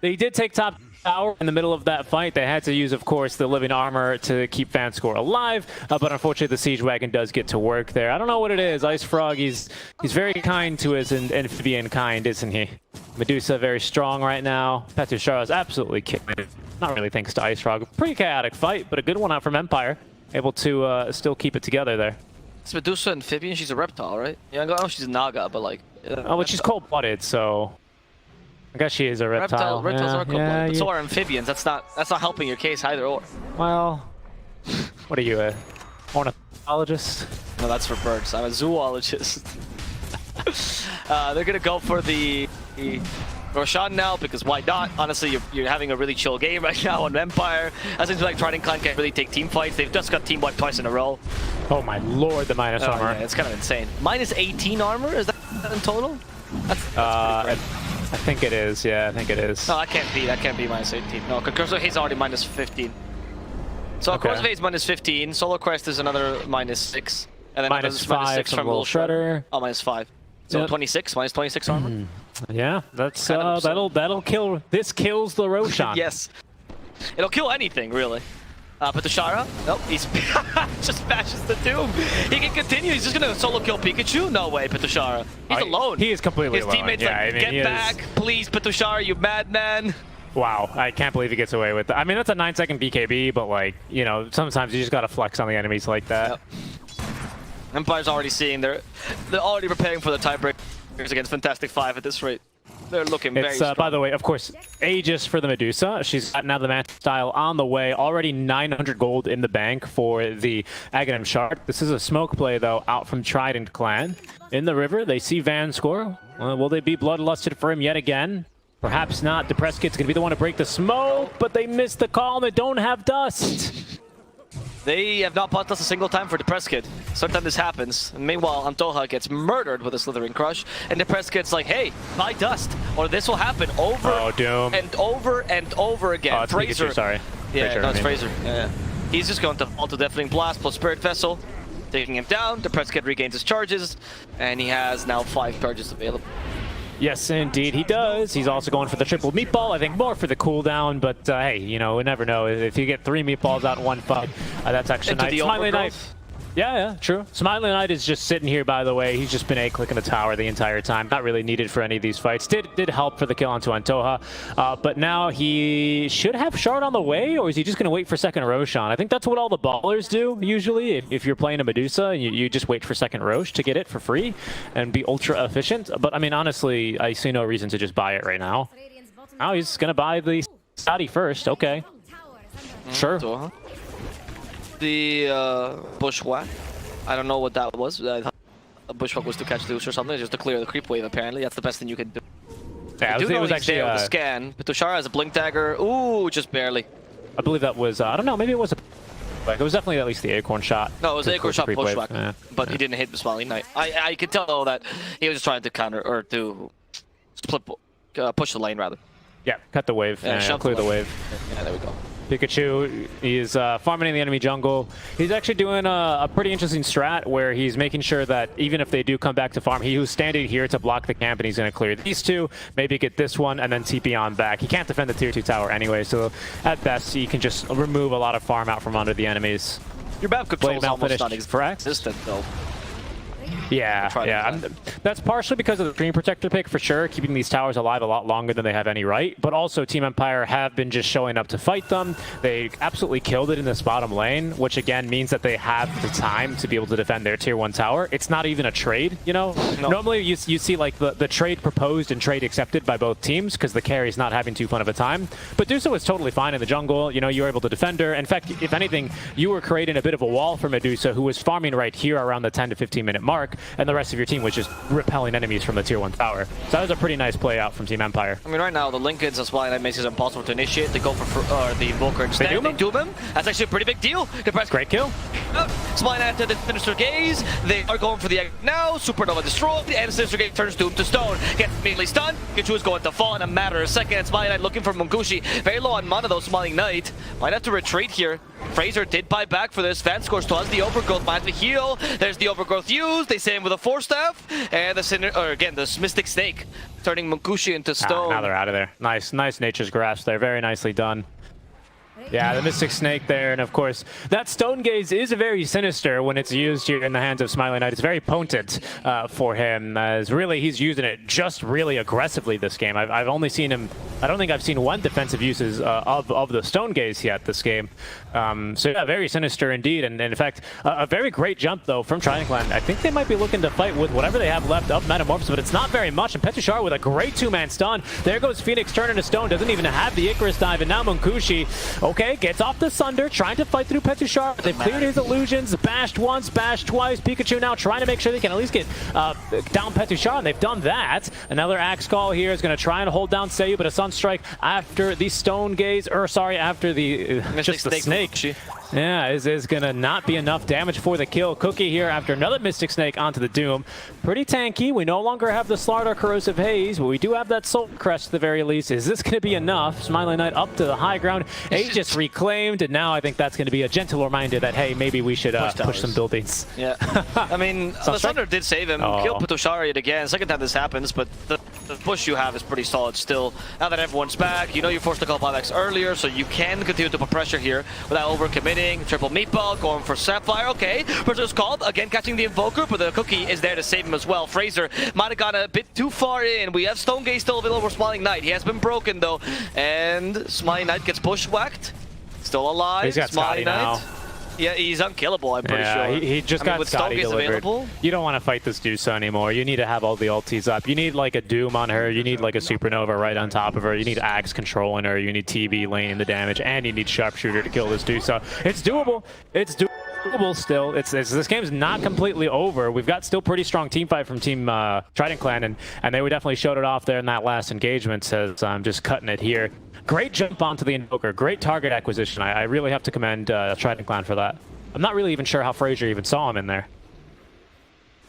They did take top tower in the middle of that fight. They had to use, of course, the living armor to keep Vanscore alive, but unfortunately the siege wagon does get to work there. I don't know what it is. Ice Frog, he's very kind to his amphibian kind, isn't he? Medusa very strong right now. Petushara is absolutely killing it. Not really thanks to Ice Frog. Pretty chaotic fight, but a good one out from Empire. Able to still keep it together there. It's Medusa amphibian. She's a reptile, right? Yeah, I know she's a Naga, but like. Oh, but she's cold-blooded, so I guess she is a reptile. Reptiles are cold-blooded, but yeah. so are amphibians. That's not helping your case either or. Well, what are you, a ornithologist? No, that's for birds. I'm a zoologist. They're gonna go for the Roshan now because why not? Honestly, you're having a really chill game right now on Empire. It seems like Trident Clan can't really take team fights. They've just got team wiped twice in a row. Oh my lord, the minus armor. Yeah, it's kind of insane. Minus 18 armor? Is that in total? That's pretty great. I think it is. Yeah, I think it is. No, that can't be minus 18. No, because he's already minus 15. So Okay. Corsair is minus 15. Solar Quest is another minus 6. And then Minus minus 5 6 from Will Shredder. Oh, minus 5. So Yep. 26, minus 26 armor. Yeah, that's Kind of that'll kill. This kills the Roshan. Yes. It'll kill anything, really. But the Shara, nope, he's just smashes the Doom. He can continue. He's just gonna solo kill Pikachu. No way, Petushara. He's alone. He is completely His alone. teammates Yeah, like, I mean, get he back, please, Petushara, you madman. Wow, I can't believe he gets away with that. I mean, that's a 9-second BKB, but like, you know, sometimes you just gotta flex on the enemies like that. Yep. Empire's already seeing they're already preparing for the tiebreakers against Fantastic Five at this rate. They're looking very It's strong. by the way, of course, Aegis for the Medusa. She's got now the match style on the way. Already 900 gold in the bank for the Aghanim Shard. This is a smoke play though, out from Trident Clan. In the river, they see Vanscore. Will they be bloodlusted for him yet again? Perhaps not. Depressed Kid's gonna be the one to break the smoke, but they missed the call and they don't have dust. They have not bought us a single time for Depressed Kid. Sometimes this happens. And meanwhile, Antoha gets murdered with a Slithering Crush, and Depressed Kid's like, hey, buy dust, or this will happen over Doom. and over and over again. Oh, it's Fraser. Pikachu, sorry. Yeah, Fraser, no, I it's mean. Fraser. Yeah. He's just going to fall to Deafening Blast plus Spirit Vessel, taking him down. Depressed Kid regains his charges, and he has now 5 charges available. Yes, indeed, he does. He's also going for the triple meatball. I think more for the cooldown, but hey, you know, we never know. If you get 3 meatballs out in one fight, that's actually Into nice. the Smiley Knight. overgrowth. Yeah, true. Smiley Knight is just sitting here, by the way. He's just been A-clicking the tower the entire time. Not really needed for any of these fights. Did help for the kill onto Antoha, but now he should have Shard on the way, or is he just going to wait for second Roshan? I think that's what all the ballers do, usually. If you're playing a Medusa, and you just wait for second Rosh to get it for free and be ultra efficient. But, I mean, honestly, I see no reason to just buy it right now. Now he's going to buy the Saudi first. Okay. Sure. Antoha. The Bushwhack. I don't know what that was. I thought a Bushwhack was to catch Zeus or something, just to clear the creep wave, apparently. That's the best thing you can do. Yeah, I do it know was he's actually there with the scan. Petushara has a Blink Dagger. Ooh, just barely. I believe that was, I don't know, maybe it was like it was definitely at least the Acorn shot. No, it was to the Acorn close shot creep wave. Bushwhack, Yeah. but he didn't hit the Smiling Knight. I could tell though that he was just trying to counter, or to split, push the lane rather. Yeah, cut the wave. Yeah, Yeah, shove clear the lane. wave. Yeah, there we go. Pikachu is farming in the enemy jungle. He's actually doing a pretty interesting strat where he's making sure that even if they do come back to farm, he was standing here to block the camp and he's going to clear these two, maybe get this one, and then TP on back. He can't defend the tier 2 tower anyway, so at best he can just remove a lot of farm out from under the enemies. Your map control is Blade almost malfinished for X. non-existent though. Yeah, Try yeah. That's partially because of the Screen Protector pick, for sure, keeping these towers alive a lot longer than they have any right. But also, Team Empire have been just showing up to fight them. They absolutely killed it in this bottom lane, which again means that they have the time to be able to defend their tier 1 tower. It's not even a trade, you know? No. Normally, you see like the trade proposed and trade accepted by both teams because the carry's not having too fun of a time. But Duso was totally fine in the jungle. You know, you were able to defend her. In fact, if anything, you were creating a bit of a wall for Medusa, who was farming right here around the 10 to 15 minute mark, and the rest of your team was just repelling enemies from the tier 1 tower. So that was a pretty nice play out from Team Empire. I mean, right now, the Lincolns as well, and that makes it impossible to initiate. They go for the Invoker instead. doom him? They doom him. That's actually a pretty big deal. Depressed Great kill. Smiling after the Sinister Gaze. They are going for the egg now. Supernova destroyed, and Sinister Gaze turns Doom to stone. Gets immediately stunned. Pikachu is going to fall in a matter of seconds. Smiling Knight looking for Munkushi. Very low on mana though, Smiling Knight. Might have to retreat here. Fraser did buy back for this. Vanscore still has the overgrowth, might have to heal. There's the overgrowth used. They save him with a Force Staff. And the Mystic Snake turning Munkushi into stone. Now they're out of there. Nice Nature's Grasp there. Very nicely done. Yeah, the Mystic Snake there, and of course, that Stone Gaze is very sinister when it's used here in the hands of Smiling Knight. It's very potent for him, as really he's using it just really aggressively this game. I've only seen him, I don't think I've seen one defensive uses of the Stone Gaze yet this game. So yeah, very sinister indeed, and in fact, a very great jump though from Trident Clan. I think they might be looking to fight with whatever they have left of Metamorphosis, but it's not very much, and Petushar with a great two-man stun. There goes Phoenix turning to stone, doesn't even have the Icarus dive, and now Munkushi, okay, gets off the Sunder, trying to fight through Petushar. They've cleared his illusions, bashed once, bashed twice. Pikachu now trying to make sure they can at least get down Petushar, and they've done that. Another Axe Call here is going to try and hold down Seiyu, but a Sunstrike after the Stone Gaze, or sorry, after the just the Snake. Yeah, is going to not be enough damage for the kill. Cookie here after another Mystic Snake onto the Doom. Pretty tanky. We no longer have the Slardar Corrosive Haze, but we do have that Soul Crest at the very least. Is this going to be enough? Smiling Knight up to the high ground. Aegis reclaimed, and now I think that's going to be a gentle reminder that, hey, maybe we should push some buildings. Yeah. I mean, the Thunder did save him. Kill Petushar yet again. Second time this happens, but the push you have is pretty solid still. Now that everyone's back, you know you're forced to call buybacks earlier, so you can continue to put pressure here without overcommitting. Triple meatball, going for Sapphire. Okay, Berserker's called. Again, catching the Invoker, but the Cookie is there to save him as well. Fraser might have gone a bit too far in. We have Stone Gaze still available for Smiling Knight. He has been broken, though. And Smiling Knight gets bushwhacked. Still alive. He's got Scotty now. Yeah, he's unkillable, I'm pretty sure. He just got Scotty delivered. Available. You don't want to fight this Dusa anymore. You need to have all the ultis up. You need like a Doom on her. You need like a Supernova right on top of her. You need Axe controlling her. You need TV laning the damage. And you need Sharpshooter to kill this Dusa. It's doable. It's doable still. This game's not completely over. We've got still pretty strong team fight from Team Trident Clan. And they would definitely showed it off there in that last engagement. Says I'm just cutting it here. Great jump onto the Invoker. Great target acquisition. I really have to commend Trident Clan for that. I'm not really even sure how Fraser even saw him in there.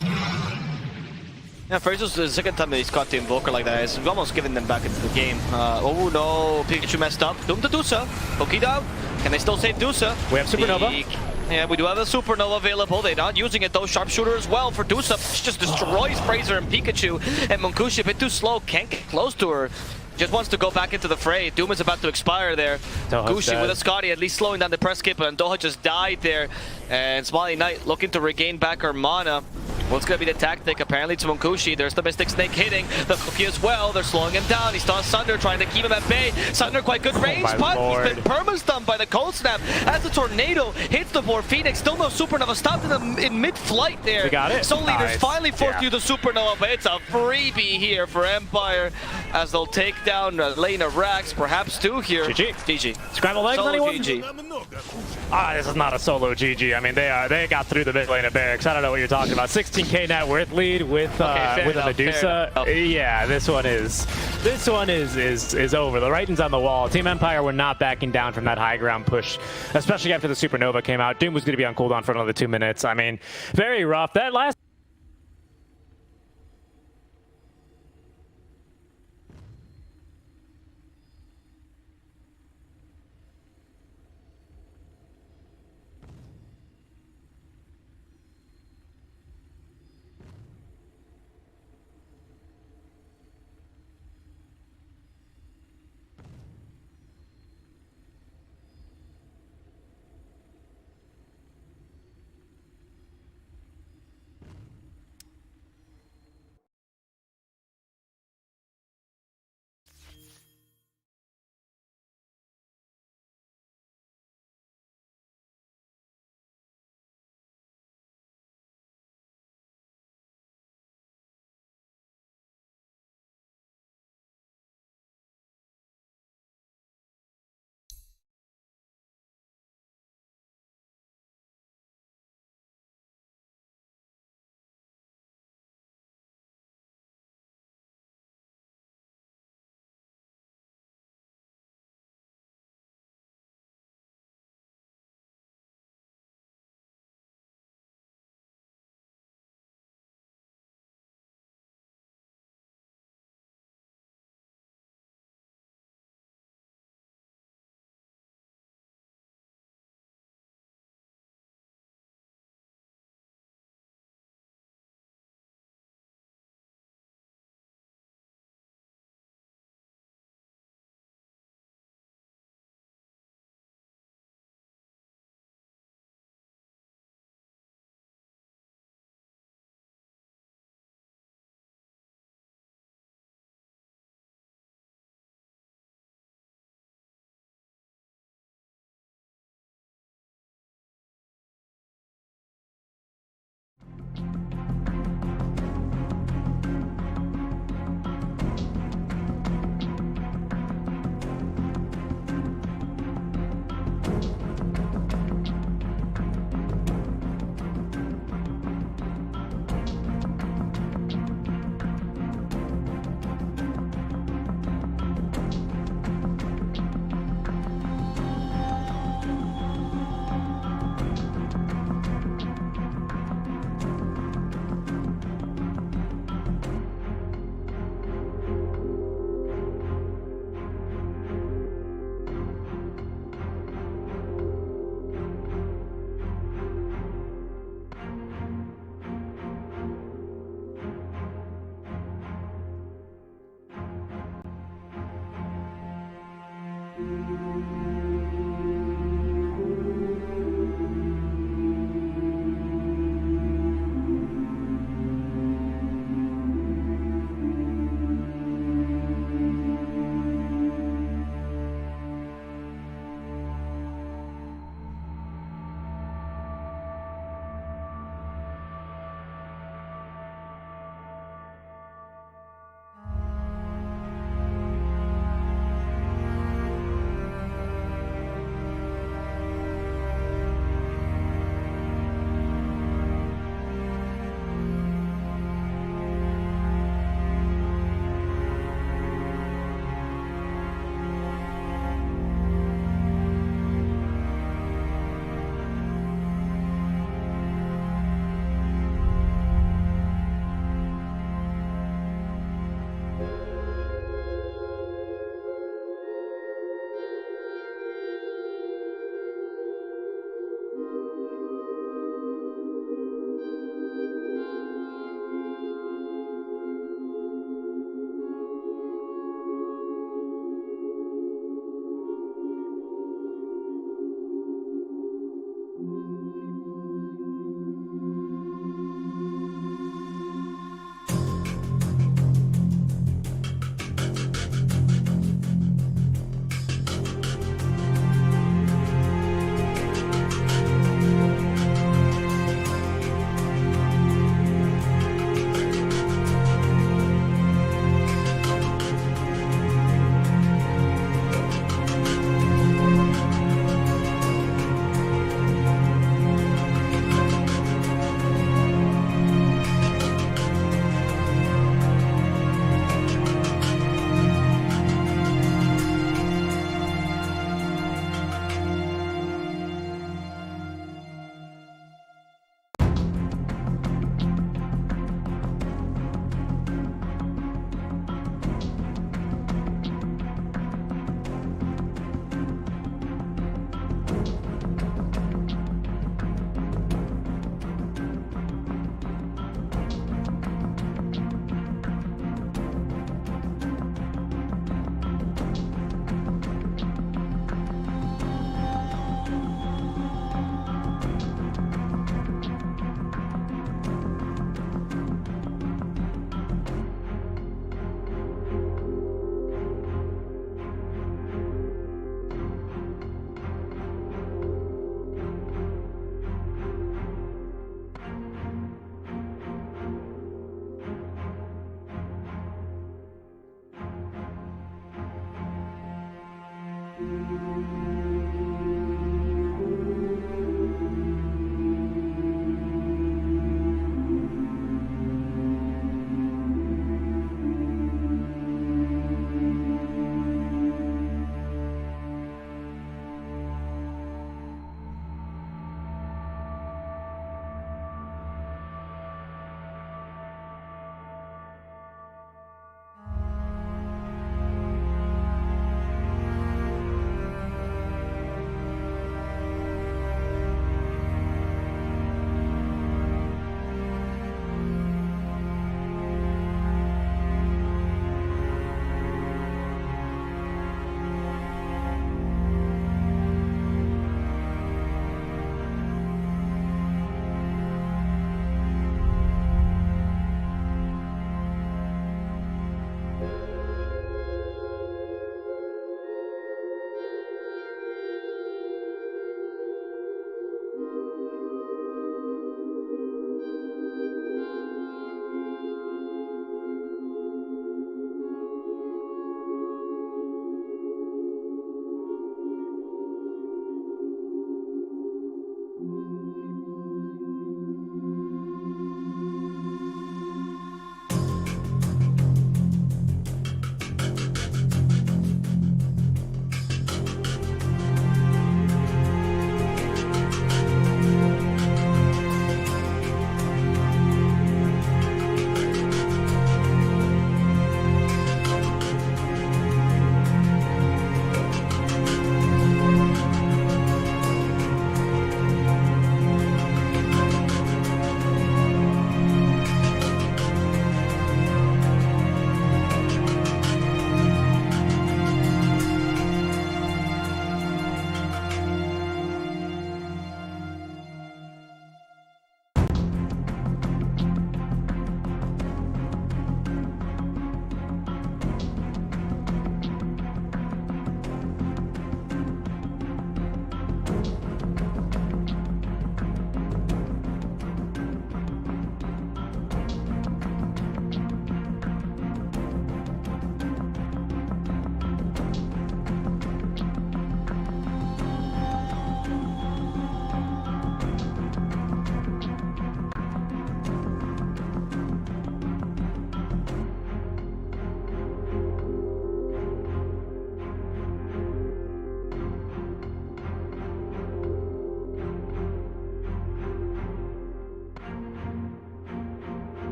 Yeah, Fraser's the second time that he's caught the Invoker like that. He's almost giving them back into the game. Oh no, Pikachu messed up. Doom to Dusa. Poke down. Can they still save Dusa? We have Supernova. Yeah, we do have a Supernova available. They're not using it though. Sharpshooter as well for Dusa. Just destroys Fraser and Pikachu. And Munkushi a bit too slow. Can't get close to her. Just wants to go back into the fray. Doom is about to expire there. Gushi with a Scotty, at least slowing down the press skip, and Doha just died there. And Smiling Knight looking to regain back her mana. What's going to be the tactic? Apparently it's Munkushi. There's the Mystic Snake hitting. The Cookie as well. They're slowing him down. He still has Sunder trying to keep him at bay. Sunder quite good range, but he's been perma-stunned by the Cold Snap as the Tornado hits the board. Phoenix still no Supernova. Stopped in mid-flight there. We got it. Soul Leaders finally forced to use the Supernova, but it's a freebie here for Empire as they'll take down a lane of Rax, perhaps two here. GG. Scrambled eggs, solo anyone? GG. This is not a solo GG. I mean, they got through the mid lane of Barracks. I don't know what you're talking about. 16k net worth lead with a Medusa. Yeah, this one is over. The writing's on the wall. Team Empire were not backing down from that high ground push, especially after the Supernova came out. Doom was going to be on cooldown for another 2 minutes. I mean, very rough. That last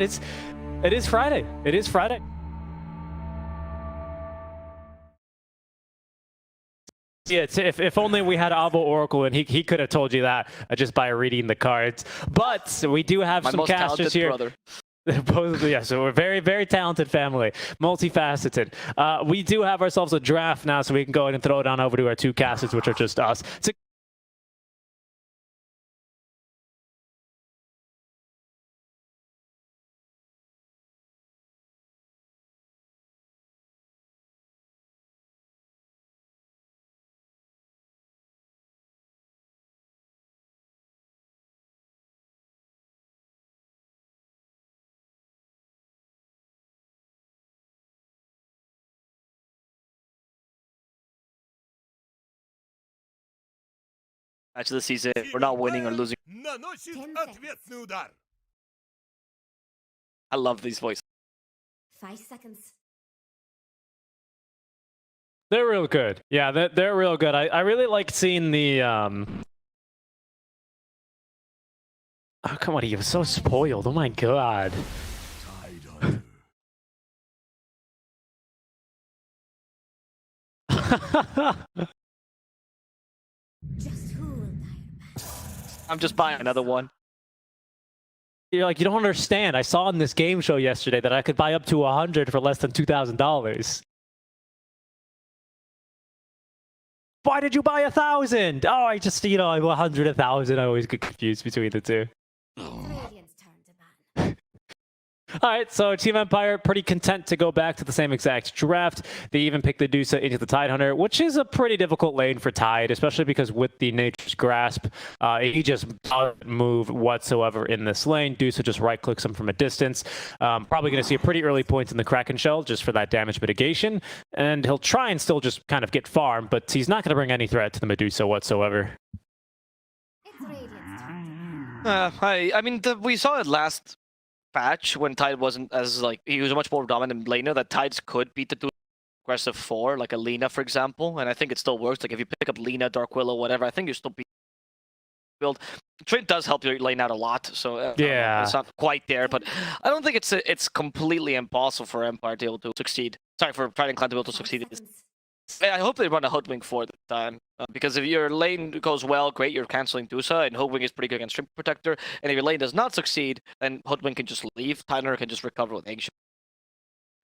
it is Friday. It is Friday. Yeah, if only we had Avo Oracle and he could have told you that just by reading the cards. But we do have some casters here. Brother. Both, yeah, so we're very, very talented family, multifaceted. We do have ourselves a draft now, so we can go ahead and throw it on over to our two casters, which are just us. Match of the season. We're not winning or losing. 10 seconds. I love these voices. 5 seconds. They're real good. Yeah, they're real good. I really like seeing the Oh, come on, he was so spoiled. Oh my god. Just who will die? I'm just buying another one. You're like, you don't understand. I saw in this game show yesterday that I could buy up to 100 for less than $2,000. Why did you buy 1,000? Oh, I just, 100, 1,000. I always get confused between the two. It's Radiant's turn to ban. All right, so Team Empire pretty content to go back to the same exact draft. They even picked the Dusa into the Tide Hunter, which is a pretty difficult lane for Tide, especially because with the Nature's Grasp, he just doesn't move whatsoever in this lane. Dusa just right-clicks him from a distance. Probably going to see a pretty early point in the Kraken Shell just for that damage mitigation, and he'll try and still just kind of get farm, but he's not going to bring any threat to the Medusa whatsoever. It's Radiant's turn. I mean, we saw it last patch when Tide wasn't as he was a much more dominant laner, that Tides could beat the two aggressive 4, like a Lina, for example, and I think it still works. Like if you pick up Lina, Dark Willow, whatever, I think you still beat build. Trident does help your lane out a lot, so yeah, it's not quite there, but I don't think it's completely impossible for Empire to be able to succeed. Sorry, for Trident Clan to be able to 5 succeed. seconds. I hope they run a Hoodwink for the time, because if your lane goes well, great, you're canceling Dusa, and Hoodwink is pretty good against Stream Protector, and if your lane does not succeed, then Hoodwink can just leave, Tyner can just recover with Eggshell.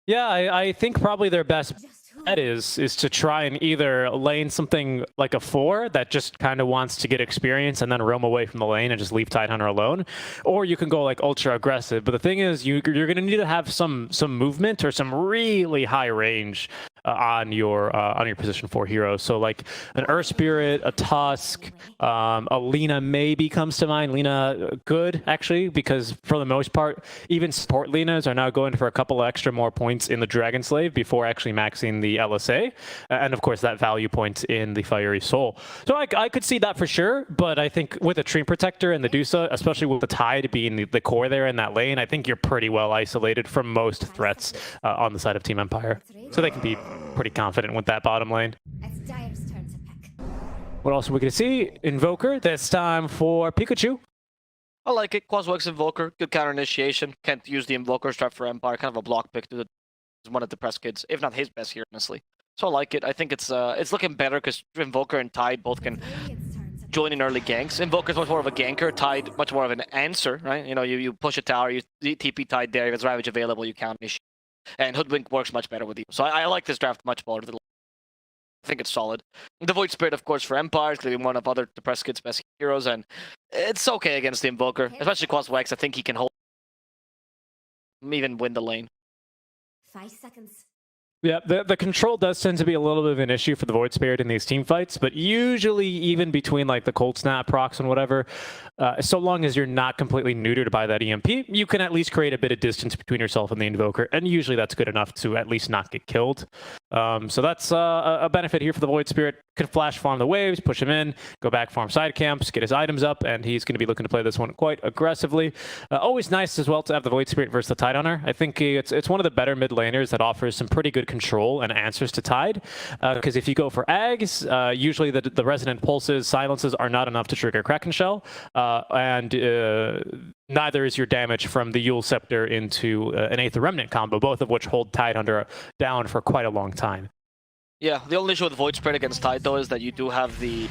Yeah, I think probably their best Just who? bet is to try and either lane something like a 4 that just kind of wants to get experience and then roam away from the lane and just leave Tidehunter alone, or you can go like ultra aggressive. But the thing is, you're going to need to have some movement or some really high range on your position 4 hero. So like an Earth Spirit, a Tusk, a Lina maybe comes to mind. Lina good actually, because for the most part, even support Linas are now going for a couple extra more points in the Dragon Slave before actually maxing the LSA, and of course that value point in the Fiery Soul. So I could see that for sure, but I think with a Tree Protector and the Dusa, especially with the Tide being the core there in that lane, I think you're pretty well isolated from most threats on the side of Team Empire. So they can be pretty confident with that bottom lane. It's Dire's turn to pick. What else are we going to see? Invoker, this time for Pikachu. I like it. Quaswex Invoker, good counter initiation. Can't use the Invoker strat for Empire, kind of a block pick to one of the press kids, if not his best here, honestly. So I like it. I think it's looking better because Invoker and Tide both can Radiant's turn to join in early ganks. Invoker's much more of a ganker, Tide much more of an answer, right? You push a tower, you TP Tide there, if it's Ravage available, you count initiate. And Hoodwink works much better with you. So I like this draft much more. I think it's solid. The Void Spirit, of course, for Empire is going to be one of other Depressed Kids' best heroes, and it's okay against the Invoker, especially Quaswex. I think he can hold, even win the lane. 5 seconds. Yeah, the control does tend to be a little bit of an issue for the Void Spirit in these team fights, but usually even between like the Cold Snap procs and whatever, so long as you're not completely neutered by that EMP, you can at least create a bit of distance between yourself and the Invoker, and usually that's good enough to at least not get killed. So that's a benefit here for the Void Spirit. Could flash farm the waves, push him in, go back farm side camps, get his items up, and he's going to be looking to play this one quite aggressively. Always nice as well to have the Void Spirit versus the Tide Hunter. I think it's one of the better mid laners that offers some pretty good control and answers to Tide, because if you go for Ags, usually the resonant pulses, silences are not enough to trigger Kraken Shell, and neither is your damage from the Yule Scepter into an Aether Remnant combo, both of which hold Tidehunter down for quite a long time. Yeah, the only issue with Void Spirit against Tide, though, is that you do have a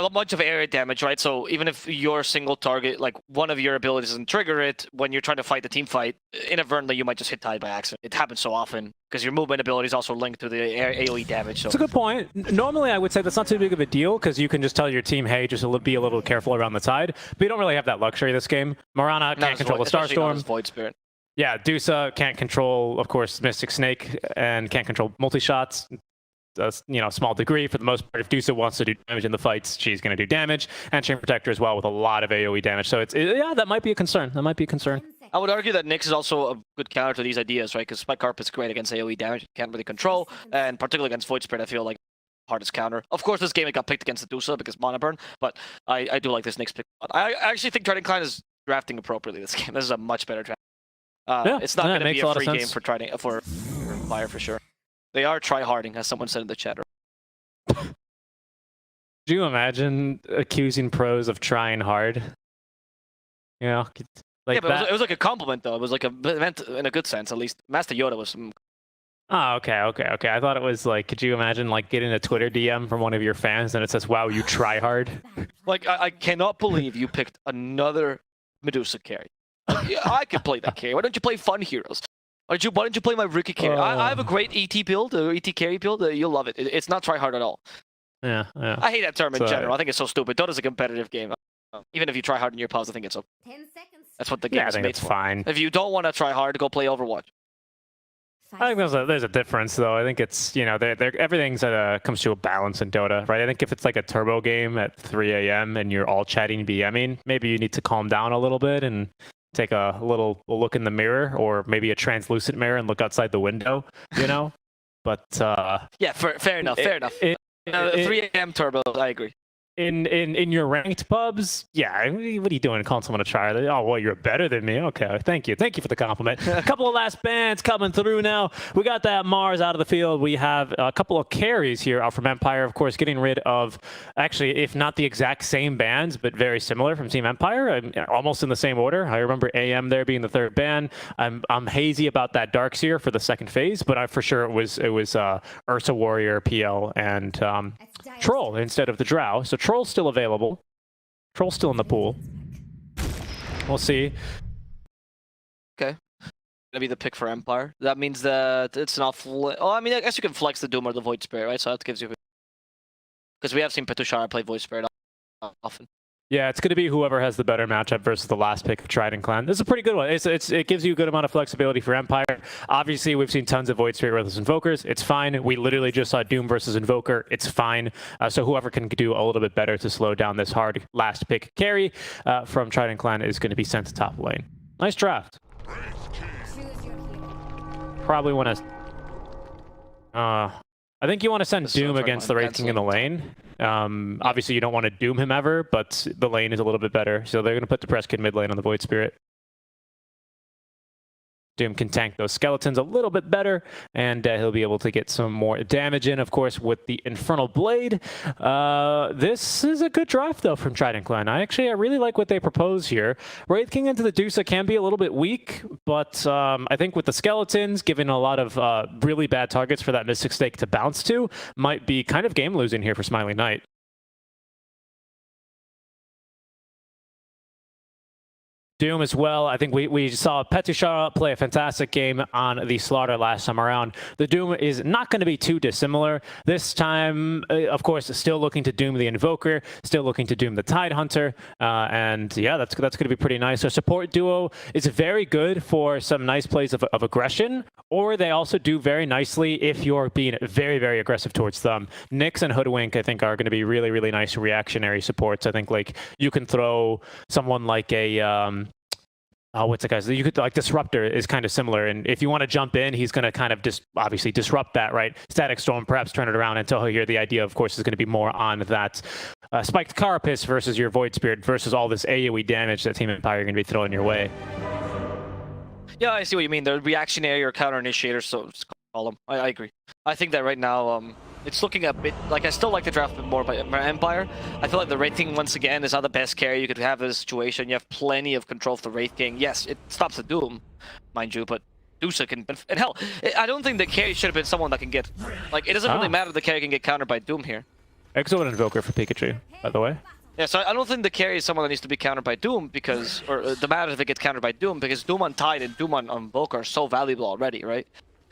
bunch of area damage, right? So even if your single target, like one of your abilities doesn't trigger it, when you're trying to fight the team fight, inadvertently you might just hit Tide by accident. It happens so often because your movement ability is also linked to the AoE damage. So that's a good point. Normally I would say that's not too big of a deal because you can just tell your team, hey, just be a little careful around the Tide. But you don't really have that luxury this game. Marana can't control the Starstorm. Void Spirit. Yeah, Dusa can't control, of course, Mystic Snake and can't control multi-shots. Small degree. For the most part, if Dusa wants to do damage in the fights, she's going to do damage. And Chain Protector as well with a lot of AoE damage. So yeah, that might be a concern. That might be a concern. I would argue that Nyx is also a good counter to these ideas, right? Because Spike Carp is great against AoE damage, you can't really control, and particularly against Void Spirit, I feel like hardest counter. Of course, this game it got picked against the Dusa because Mana Burn, but I do like this Nyx pick. I actually think Trident Clan is drafting appropriately this game. This is a much better draft. It's not going to be a free game for Trident for Fire for sure. They are try-harding, as someone said in the chat. Do you imagine accusing pros of trying hard? You know, like yeah, but it was like a compliment, though. It was like meant in a good sense, at least. Master Yoda was. Oh, okay. I thought it was like, could you imagine like getting a Twitter DM from one of your fans and it says, "Wow, you try hard." Like, I cannot believe you picked another Medusa carry. I could play that carry. Why don't you play Fun Heroes? Why don't you play my rookie carry? I have a great ET build, ET carry build. You'll love it. It's not try hard at all. Yeah. I hate that term in general. I think it's so stupid. Dota's a competitive game. Even if you try hard in your pause, I think it's okay. 10 seconds. That's what the game is made for. Fine. If you don't want to try hard, go play Overwatch. I think there's a difference, though. I think it's, everything's comes to a balance in Dota, right? I think if it's like a turbo game at 3 a.m. and you're all chatting BMing, maybe you need to calm down a little bit and take a little look in the mirror, or maybe a translucent mirror and look outside the window, But yeah, fair enough. 3 a.m. turbo, I agree. In your ranked pubs, yeah, what are you doing calling someone a try? Oh, well, you're better than me. Okay, thank you for the compliment. A couple of last bans coming through now. We got that Mars out of the field. We have a couple of carries here out from Empire, of course, getting rid of, actually, if not the exact same bans, but very similar from Team Empire, almost in the same order. I remember AM there being the third ban. I'm hazy about that Darkseer for the second phase, but for sure it was Ursa Warrior, PL, and Troll instead of the Drow. So Troll's still available. Troll's still in the pool. We'll see. Okay. Gonna be the pick for Empire. That means that it's not. I guess you can flex the Doom or the Void Spirit, right? So that gives you. Because we have seen Petushara play Void Spirit often. Yeah, it's going to be whoever has the better matchup versus the last pick of Trident Clan. This is a pretty good one. It gives you a good amount of flexibility for Empire. Obviously, we've seen tons of Void Spirit versus Invokers. It's fine. We literally just saw Doom versus Invoker. It's fine. So whoever can do a little bit better to slow down this hard last pick carry from Trident Clan is going to be sent to top lane. Nice draft. Probably want to... I think you want to send Doom against the Wraith King in the lane. Obviously, you don't want to Doom him ever, but the lane is a little bit better. So they're going to put the Press Kid mid lane on the Void Spirit. Doom can tank those skeletons a little bit better, and he'll be able to get some more damage in, of course, with the Infernal Blade. This is a good draft, though, from Trident Clan. I really like what they propose here. Wraith King into the Dusa can be a little bit weak, but I think with the skeletons, giving a lot of really bad targets for that Mystic Snake to bounce to, might be kind of game-losing here for Smiling Knight. Doom as well. I think we saw Petushara play a fantastic game on the Slaughter last time around. The Doom is not going to be too dissimilar. This time, of course, still looking to Doom the Invoker, still looking to Doom the Tidehunter, and yeah, that's going to be pretty nice. So support duo is very good for some nice plays of aggression, or they also do very nicely if you're being very, very aggressive towards them. Nyx and Hoodwink, I think, are going to be really, really nice reactionary supports. I think like you can throw someone like a what's it, guys? You could like Disruptor is kind of similar, and if you want to jump in, he's going to kind of obviously disrupt that, right? Static Storm, perhaps turn it around until here. The idea, of course, is going to be more on that Spiked Carapace versus your Void Spirit versus all this AoE damage that Team Empire are going to be throwing your way. Yeah, I see what you mean. They're reactionary or counter initiators, so just call them. I agree. I think that right now, It's looking a bit like I still like the draft a bit more by Empire. I feel like the Wraith King once again is not the best carry you could have in this situation. You have plenty of control of the Wraith King. Yes, it stops the Doom, mind you, but Dusa can. And hell, I don't think the carry should have been someone that can get. Like, it doesn't really matter if the carry can get countered by Doom here. Exo and Invoker for Pikachu, by the way. Yeah, so I don't think the carry is someone that needs to be countered by Doom because, or the matter if it gets countered by Doom because Doom on Tide and Doom on Invoker are so valuable already, right?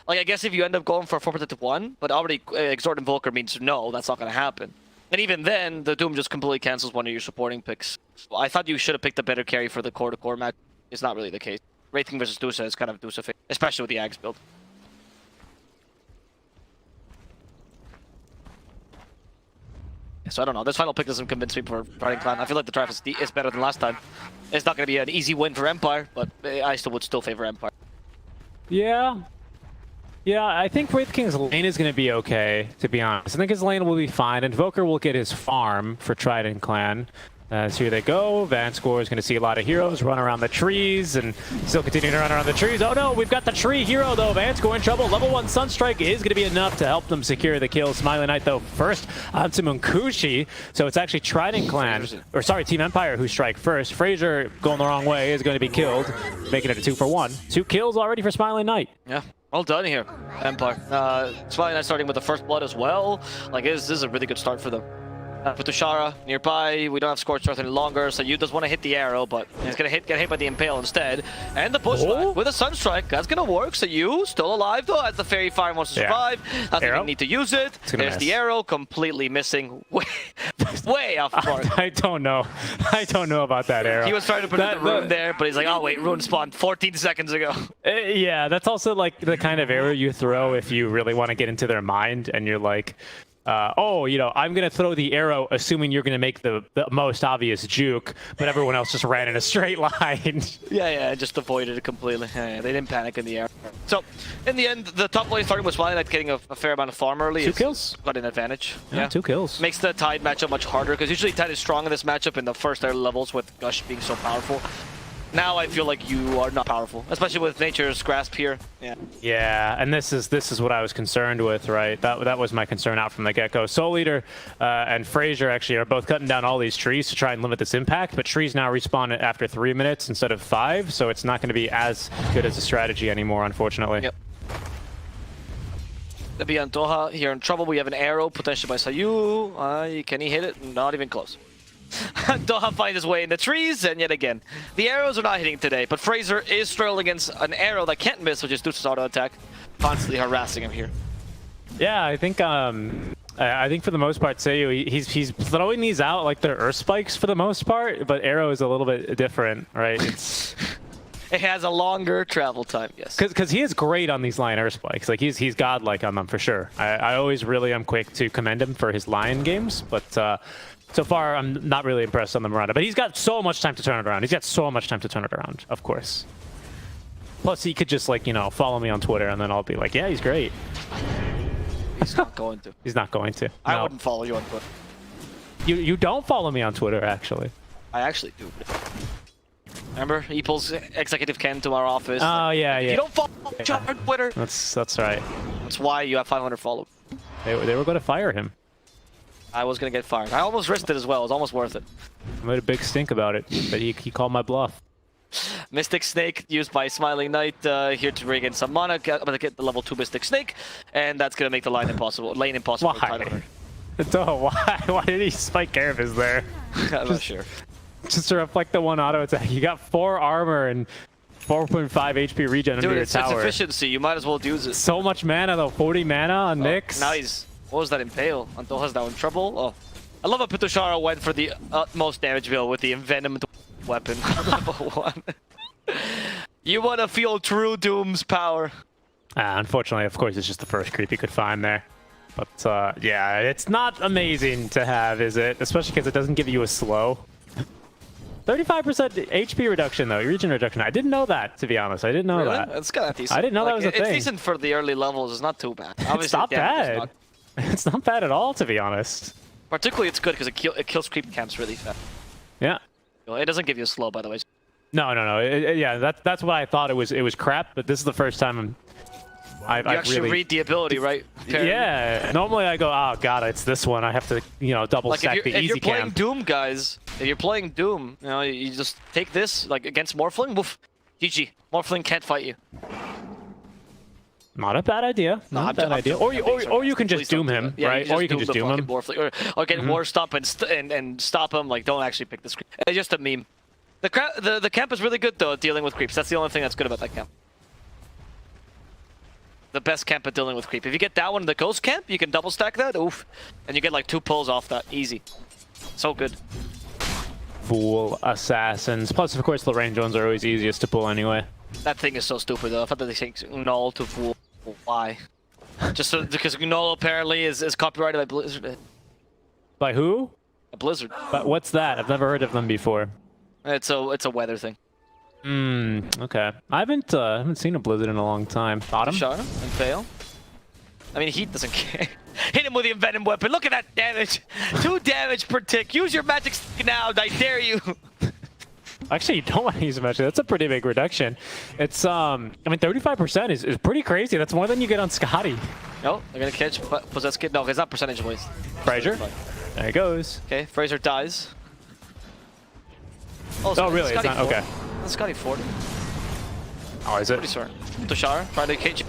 Like, I guess if you end up going for a 4 protective 1, but already Exort Invoker means no, that's not going to happen. And even then, the Doom just completely cancels one of your supporting picks. I thought you should have picked a better carry for the core-to-core match. It's not really the case. Wraith King versus Dusa is kind of Dusa fit, especially with the Axe build. So I don't know. This final pick doesn't convince me for Trident Clan. I feel like the draft is better than last time. It's not going to be an easy win for Empire, but I would still favor Empire. Yeah. Yeah, I think Wraith King's lane is going to be okay, to be honest. I think his lane will be fine. Invoker will get his farm for Trident Clan. So here they go. Vanscore is going to see a lot of heroes run around the trees and still continuing to run around the trees. Oh no, we've got the tree hero though. Vanscore in trouble. Level 1 Sunstrike is going to be enough to help them secure the kill. Smiling Knight though first onto Munkushi. So it's actually Trident Clan, or sorry, Team Empire who strike first. Fraser going the wrong way is going to be killed, making it a 2-for-1. 2 kills already for Smiling Knight. Yeah. Well done here, Empire. Smiling Knight starting with the first blood as well. Like, this is a really good start for them. With Tushara nearby, we don't have Scorched Earth any longer, so you just want to hit the arrow, but he's going to get hit by the Impale instead. And the Bushwhack with a Sunstrike, that's going to work. So you still alive though, as the Fairy Fire wants to survive. That's when you need to use it. There's the arrow, completely missing. Way off the mark. I don't know. I don't know about that arrow. He was trying to put the rune there, but he's like, oh wait, rune spawned 14 seconds ago. Yeah, that's also like the kind of arrow you throw if you really want to get into their mind and you're like, oh, you know, I'm going to throw the arrow assuming you're going to make the most obvious juke, but everyone else just ran in a straight line. Yeah, just avoided it completely. Yeah, they didn't panic in the air. So, in the end, the top lane starting with Smiling Knight getting a fair amount of farm early. 2 kills. Got an advantage. Yeah, 2 kills. Makes the Tide matchup much harder, because usually Tide is strong in this matchup in the first early levels with Gush being so powerful. Now I feel like you are not powerful, especially with Nature's Grasp here. Yeah, and this is what I was concerned with, right? That was my concern out from the get-go. Soul Eater and Fraser actually are both cutting down all these trees to try and limit this impact, but trees now respawn after 3 minutes instead of 5, so it's not going to be as good as a strategy anymore, unfortunately. Yep. The Beyond Doha here in trouble. We have an arrow potentially by Sayu. Can he hit it? Not even close. Doha finds his way in the trees, and yet again, the arrows are not hitting today, but Fraser is struggling against an arrow that can't miss, which is Dusa's auto attack, constantly harassing him here. Yeah, I think for the most part, Sayu, he's throwing these out like they're Earth Spikes for the most part, but arrow is a little bit different, right? It has a longer travel time, yes. Because he is great on these Lion Earth Spikes. Like, he's godlike on them for sure. I always really am quick to commend him for his Lion games, but so far, I'm not really impressed on the Miranda, but he's got so much time to turn it around. He's got so much time to turn it around, of course. Plus, he could just, like, you know, follow me on Twitter, and then I'll be like, yeah, he's great. He's not going to. He's not going to. I wouldn't follow you on Twitter. You don't follow me on Twitter, actually. I actually do. Remember, he pulls Executive Ken to our office. Oh, yeah. You don't follow John on Twitter. That's right. That's why you have 500 followers. They were going to fire him. I was going to get fired. I almost risked it as well. It was almost worth it. I made a big stink about it, but he called my bluff. Mystic Snake used by Smiling Knight here to bring in some mana. I'm going to get the level 2 Mystic Snake, and that's going to make the lane impossible. Why? Why did he spike Carapace there? I'm not sure. Just to reflect the 1 auto attack. You got 4 armor and 4.5 HP regen under your tower. It's efficiency. You might as well use it. So much mana though. 40 mana on Nyx. Nice. What was that Impale? Antoha's now in trouble. Oh, I love how Pitushara went for the utmost damage bill with the envenomed weapon. Level 1. You want to feel true Doom's power. Unfortunately, of course, it's just the first creep you could find there. But yeah, it's not amazing to have, is it? Especially because it doesn't give you a slow. 35% HP reduction though, regen reduction. I didn't know that, to be honest. I didn't know that. It's kind of decent. I didn't know that was a thing. It's decent for the early levels. It's not too bad. Obviously, it's not bad. It's not bad at all, to be honest. Particularly, it's good because it kills creep camps really fast. Yeah. It doesn't give you a slow, by the way. No. Yeah, that's what I thought it was crap. But this is the first time you actually really read the ability, right? parry. Yeah, normally I go, oh god, it's this one. I have to, double Like stack the if easy you're playing camp. Doom, guys, if you're playing Doom, you just take this like against Morphling. Woof, GG. Morphling can't fight you. Not a bad idea. Not a bad idea. Or you can just doom him, right? Or you can just doom him. Morphling, or get War Stomp and stop him. Like, don't actually pick this creep. It's just a meme. The camp is really good though at dealing with creeps. That's the only thing that's good about that camp. The best camp at dealing with creep. If you get that one in the ghost camp, you can double stack that. Oof, and you get like 2 pulls off that. Easy. So good. Fool assassins. Plus, of course, the range ones are always easiest to pull anyway. That thing is so stupid though. I thought that they think null to fool. Why? Just so, because null apparently is copyrighted by Blizzard. By who? A Blizzard. But what's that? I've never heard of them before. It's a weather thing. Okay. I haven't seen a Blizzard in a long time. Bottom? Shot him and fail. I mean, Heat doesn't care. Hit him with the envenom weapon. Look at that damage. 2 damage per tick. Use your magic stick now. I dare you. Actually, you don't want to use a magic. That's a pretty big reduction. It's, I mean, 35% is pretty crazy. That's more than you get on Scotty. No, they're gonna catch Possessed Kid. No, it's not percentage waste. Fraser? There he goes. Okay, Fraser dies. Oh, really? It's not, okay. That's Scotty 40. Oh, is it? Pretty sure. Tushara trying to catch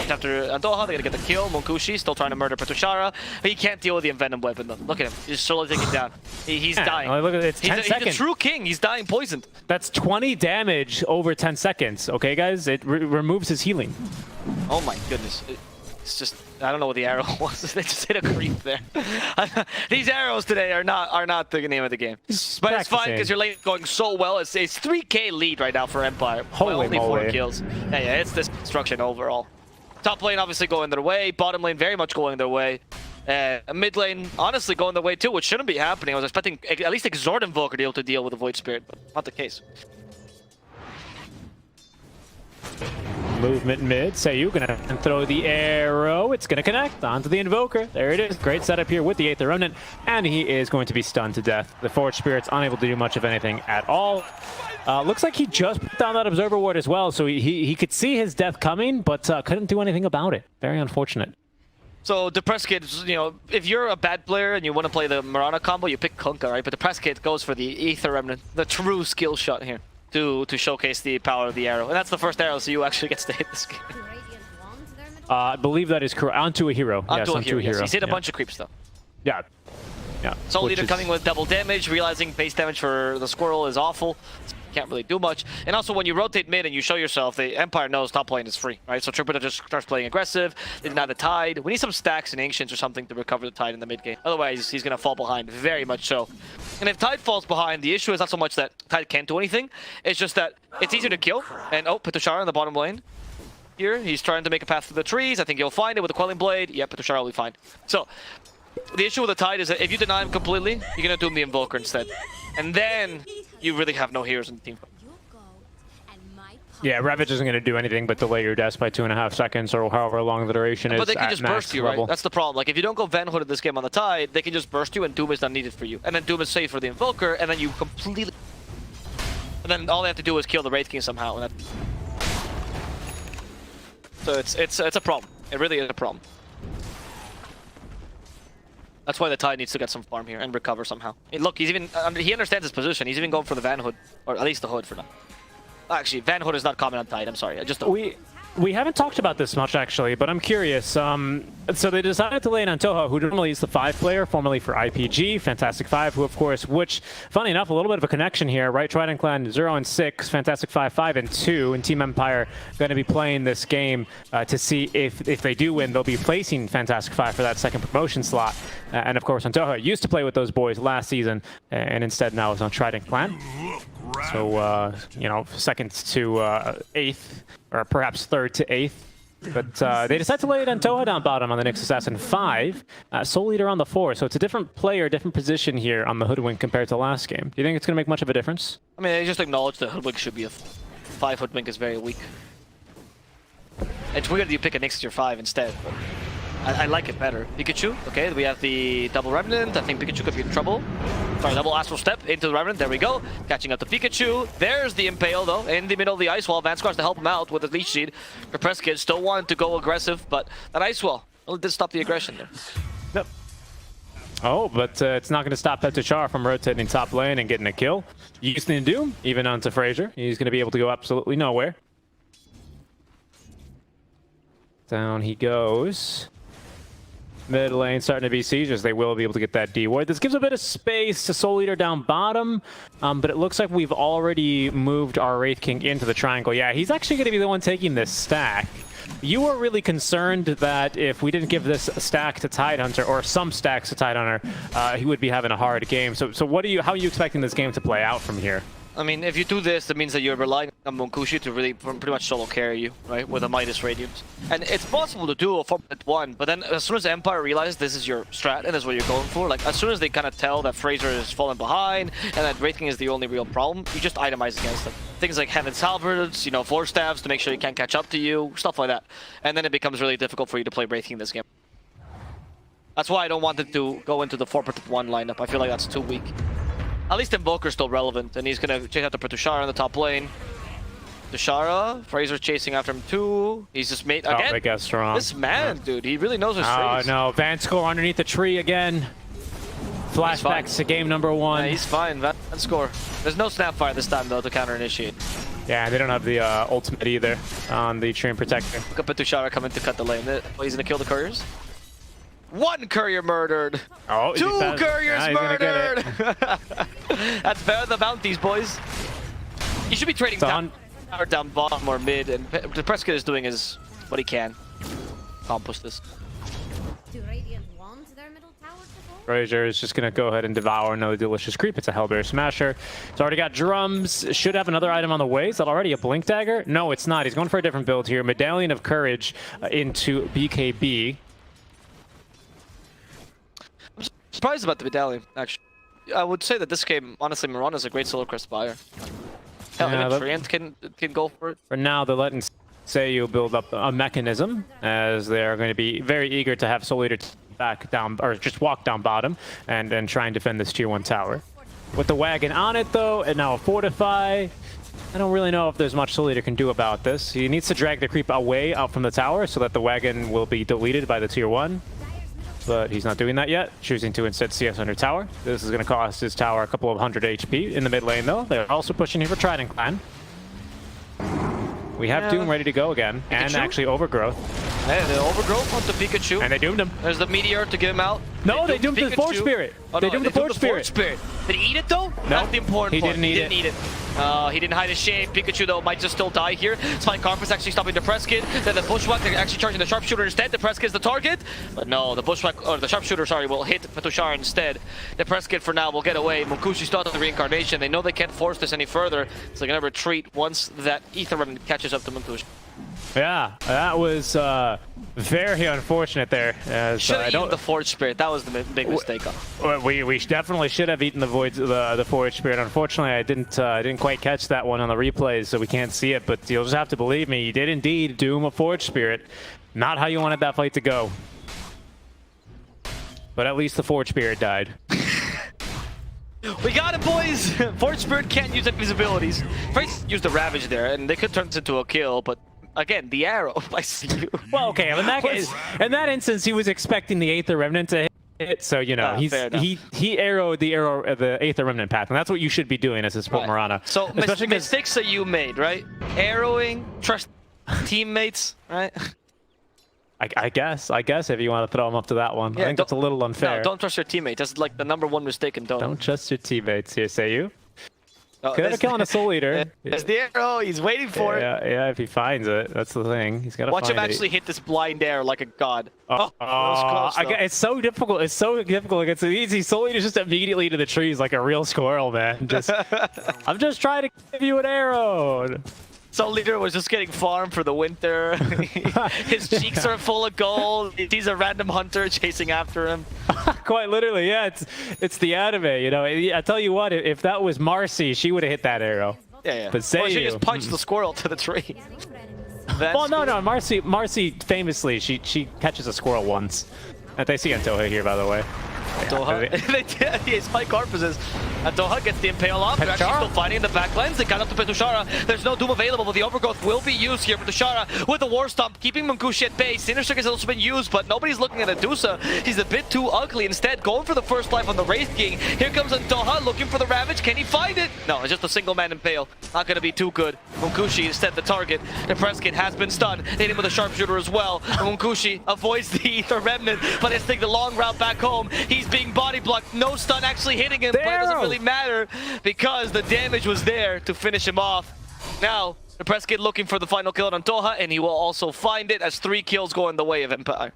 after Andoha. They're gonna get the kill. Monkushi still trying to murder Tushara. He can't deal with the envenom weapon though. Look at him. He's slowly taking it down. He's dying. Oh, look at it. It's 10 seconds. He's a true king. He's dying poisoned. That's 20 damage over 10 seconds. Okay, guys? It removes his healing. Oh my goodness. It's just, I don't know what the arrow was. They just hit a creep there. These arrows today are not the name of the game. But it's fine because your lane is going so well. It's 3k lead right now for Empire. Holy only moly. 4 kills. Yeah, it's this destruction overall. Top lane obviously going their way. Bottom lane very much going their way. Mid lane honestly going their way too, which shouldn't be happening. I was expecting at least Exort Invoker to be able to deal with the Void Spirit, but not the case. Movement mid. Sayu gonna throw the arrow. It's gonna connect onto the Invoker. There it is. Great setup here with the Aether Remnant, and he is going to be stunned to death. The Forge Spirit's unable to do much of anything at all. Looks like he just put down that Observer Ward as well, so he could see his death coming, but couldn't do anything about it. Very unfortunate. So Depressed Kid, if you're a bad player and you want to play the Mirana combo, you pick Kunkka, right? But Depressed Kid goes for the Aether Remnant, the true skill shot here to showcase the power of the arrow. And that's the first arrow, so you actually gets to hit this game. I believe that is correct. Onto a hero. Yes, onto a hero. He's hit a bunch of creeps though. Yeah. Yeah. Soul Eater coming with double damage, realizing base damage for the squirrel is awful. Can't really do much. And also when you rotate mid and you show yourself, the Empire knows top lane is free, right? So Tripita just starts playing aggressive. They deny the tide. We need some stacks and Ancients or something to recover the tide in the mid game. Otherwise, he's gonna fall behind, very much so. And if Tide falls behind, the issue is not so much that Tide can't do anything. It's just that it's easier to kill. And Pitushara in the bottom lane. Here, he's trying to make a path through the trees. I think he'll find it with a Quelling Blade. Yeah, Pitushara will be fine. So, the issue with the Tide is that if you deny him completely, you're gonna doom the Invoker instead. And then, you really have no heroes in the team. Yeah, Ravage isn't going to do anything but delay your death by 2.5 seconds or however long the duration is. But they can just burst you, level. right? That's the problem. Like, if you don't go Van Hood in this game on the Tide, they can just burst you and Doom is not needed for you. And then Doom is safe for the Invoker, and then you completely... And then all they have to do is kill the Wraith King somehow. And so it's a problem. It really is a problem. That's why the Tide needs to get some farm here and recover somehow. And look, he's even... he understands his position. He's even going for the Van Hood. Or at least the Hood for now. Actually, Van Hood is not common on Tide. I'm sorry. I just don't. We haven't talked about this much, actually, but I'm curious. So they decided to lane on Toha, who normally is the 5 player, formerly for IPG, Fantastic 5, who, of course, which, funny enough, a little bit of a connection here, right? Trident Clan 0 and 6, Fantastic 5, 5 and 2, and Team Empire going to be playing this game to see if they do win, they'll be placing Fantastic 5 for that second promotion slot. And, of course, Antoha used to play with those boys last season, and instead now is on Trident Clan. So, you know, second to 8th, or perhaps 3rd to 8th. But they decide to lay it on Toha down bottom on the Nyx Assassin 5, Soul Eater on the 4. So it's a different player, different position here on the Hoodwink compared to last game. Do you think it's going to make much of a difference? I mean, I just acknowledge that Hoodwink should be a 5 Hoodwink is very weak. It's weird that you pick a Nyx tier 5 instead, but I like it better. Pikachu, okay, we have the double Remnant. I think Pikachu could be in trouble. Sorry, double Astral Step into the Remnant. There we go. Catching up to Pikachu. There's the Impale, though, in the middle of the Ice Wall. Vansquar's to help him out with the Leech Seed. Repressed Kid still wanted to go aggressive, but that Ice Wall Well, it did stop the aggression there. Yep. Oh, but it's not going to stop Petuchar from rotating top lane and getting a kill. Using Doom, even onto Fraser. He's going to be able to go absolutely nowhere. Down he goes. Mid lane starting to be sieges. They will be able to get that D ward. This gives a bit of space to Soul Eater down bottom, but it looks like we've already moved our Wraith King into the triangle. Yeah, he's actually going to be the one taking this stack. You were really concerned that if we didn't give this stack to Tidehunter, or some stacks to Tidehunter, he would be having a hard game. So how are you expecting this game to play out from here? I mean, if you do this, that means that you're relying on Munkushi to really pretty much solo carry you, right? With a Midas Radiance. And it's possible to do a 4-1, but then as soon as Empire realizes this is your strat and that's what you're going for, like as soon as they kind of tell that Fraser is falling behind and that Wraith King is the only real problem, you just itemize against them. Things like Heaven's Halberds, you know, Force Staffs to make sure he can't catch up to you, stuff like that. And then it becomes really difficult for you to play Wraith King this game. That's why I don't want it to go into the 4-1 lineup. I feel like that's too weak. At least Invoker's still relevant, and he's gonna chase after Petuchara in the top lane. Tushara, Fraser's chasing after him too. He's just made again. Oh, big F strong. This man, dude, he really knows his Oh trades. no, Van Score underneath the tree again. Flashbacks to game number 1. Yeah, he's fine. Van Score. There's no Snapfire this time though to counter initiate. Yeah, they don't have the ultimate either on the Treant Protector. Look at Petuchara coming to cut the lane. Oh, he's gonna kill the couriers. 1 courier murdered. Oh, 2 couriers murdered. That's better than the bounties, boys. You should be trading down bottom or mid, and the Prescott is doing what he can. Accomplish this. Do Radiant want their middle tower to fall? Fraser is just going to go ahead and devour another delicious creep. It's a Hellbear Smasher. It's already got drums. Should have another item on the way. Is that already a Blink Dagger? No, it's not. He's going for a different build here. Medallion of Courage into BKB. Surprised about the medallion, actually. I would say that this game, honestly, Mirana is a great solo crest buyer. Hell, Yeah, even Trident can go for it. For now, they're letting Seiyu build up a mechanism, as they're going to be very eager to have Soul Eater back down, or just walk down bottom, and try and defend this tier 1 tower. With the wagon on it, though, and now a Fortify, I don't really know if there's much Soul Eater can do about this. He needs to drag the creep away out from the tower so that the wagon will be deleted by the tier 1. But he's not doing that yet, choosing to instead CS under tower. This is going to cost his tower a couple of 100 HP. In the mid lane, though, they're also pushing here for Trident Clan. We have Doom ready to go again, and actually Overgrowth. Hey, the Overgrowth wants the Pikachu. And they doomed him. There's the Meteor to get him out. No, they doomed the Forge Spirit. Oh, they no, doomed the Forge Spirit. Did he eat it, though? No, That's the important part. He didn't eat it. He didn't hide his shape. Pikachu, though, might just still die here. Spine Carpus actually stopping the Prescott. Then the Bushwhack, they're actually charging the Sharpshooter instead. The Prescott is the target. But no, the Bushwhack, or the Sharpshooter, sorry, will hit Petuchara instead. The Prescott, for now, will get away. Munkushi started the reincarnation. They know they can't force this any further, so they're going to retreat once that Ether Remnant catches up to Munkushi. Yeah, that was very unfortunate there. Should have eaten the Forge Spirit. That was the big mistake. We definitely should have eaten the Forge Spirit. Unfortunately, I didn't quite catch that one on the replays, so we can't see it. But you'll just have to believe me. You did indeed doom a Forge Spirit. Not how you wanted that fight to go. But at least the Forge Spirit died. We got it, boys! Forge Spirit can't use any of his abilities. First, use the Ravage there, and they could turn this into a kill, but again, the arrow. I see you. Well, okay, in that instance, he was expecting the Aether Remnant to hit, so you know he arrowed the Aether Remnant path, and that's what you should be doing as a support Mirana. So mistakes that you made, right? Arrowing, trust teammates, right? I guess if you want to throw him up to that one. Yeah, I think that's a little unfair. No, don't trust your teammate. That's like the #1 mistake in Dota. Don't trust your teammates here, Seiyu. Oh, Could have killed a Soul Eater. There's the arrow. He's waiting for it. Yeah, if he finds it. That's the thing. He's got to watch him actually hit this blind arrow like a god. That was close, it's so difficult. It's so difficult. It's easy. Soul Eater's just immediately to the trees like a real squirrel, man. I'm just trying to give you an arrow. Soul Eater was just getting farmed for the winter. His cheeks are full of gold. He's a random hunter chasing after him. Quite literally, yeah. It's the anime, you know. I tell you what, if that was Marcy, she would have hit that arrow. Yeah. But Seiyu, well, she just punched the squirrel to the tree. Well, no. Marcy famously, she catches a squirrel once. They see Antoha here, by the way. Antoha? They did. Yeah, Spike Carpus is. Doha gets the Impale off. They're actually still fighting in the backlines. They got up to Petushara. There's no Doom available, but the Overgrowth will be used here. Petushara with the War Stomp, keeping Munkushi at bay. Sinister has also been used, but nobody's looking at Adusa. He's a bit too ugly. Instead, going for the first life on the Wraith King. Here comes Doha looking for the Ravage. Can he find it? No, it's just a single man Impale. Not going to be too good. Munkushi instead the target. The Preskin has been stunned. Hit him with a sharpshooter as well. Munkushi avoids the Ether Remnant, but has taken the long route back home. He's being body blocked. No stun actually hitting him, but it doesn't really matter because the damage was there to finish him off. Now, the Preskin looking for the final kill on Doha, and he will also find it as 3 kills go in the way of Empire.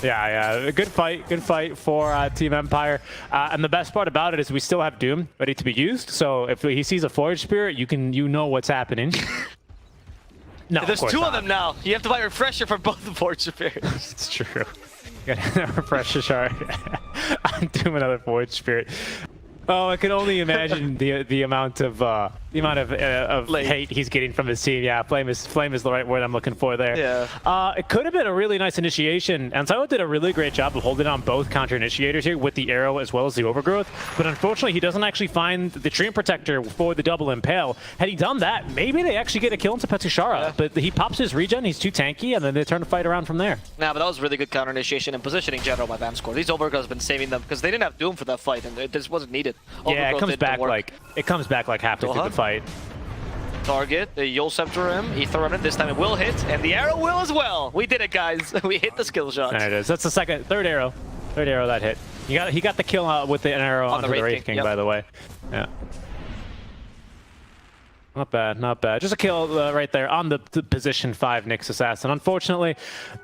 Yeah, good fight for Team Empire. And the best part about it is we still have Doom ready to be used. So if he sees a Forge Spirit, you know what's happening. No, there's 2 of them now. You have to buy a refresher for both the Forge Spirits. It's true. You gotta refresh the shard. I'm doing another Forge Spirit. Oh, I can only imagine the amount of hate he's getting from his team. Yeah, flame is the right word I'm looking for there. Yeah. It could have been a really nice initiation, and Silo did a really great job of holding on both counter initiators here with the arrow as well as the overgrowth. But unfortunately, he doesn't actually find the Treant Protector for the double impale. Had he done that, maybe they actually get a kill into Petushara. Yeah. But he pops his regen. He's too tanky, and then they turn to fight around from there. Nah, but that was really good counter initiation and positioning general by Vamscore. These overgrowths have been saving them because they didn't have Doom for that fight, and it just wasn't needed. Yeah, it comes back like halfway through the fight. Target, the Yule Scepter him, Ether Remnant, this time it will hit, and the arrow will as well. We did it, guys. We hit the skill shot. There it is. That's the third arrow that hit. He got the kill with the arrow onto the Wraith King, by the way. Yeah. Not bad, not bad. Just a kill right there on the position 5 Nyx Assassin. Unfortunately,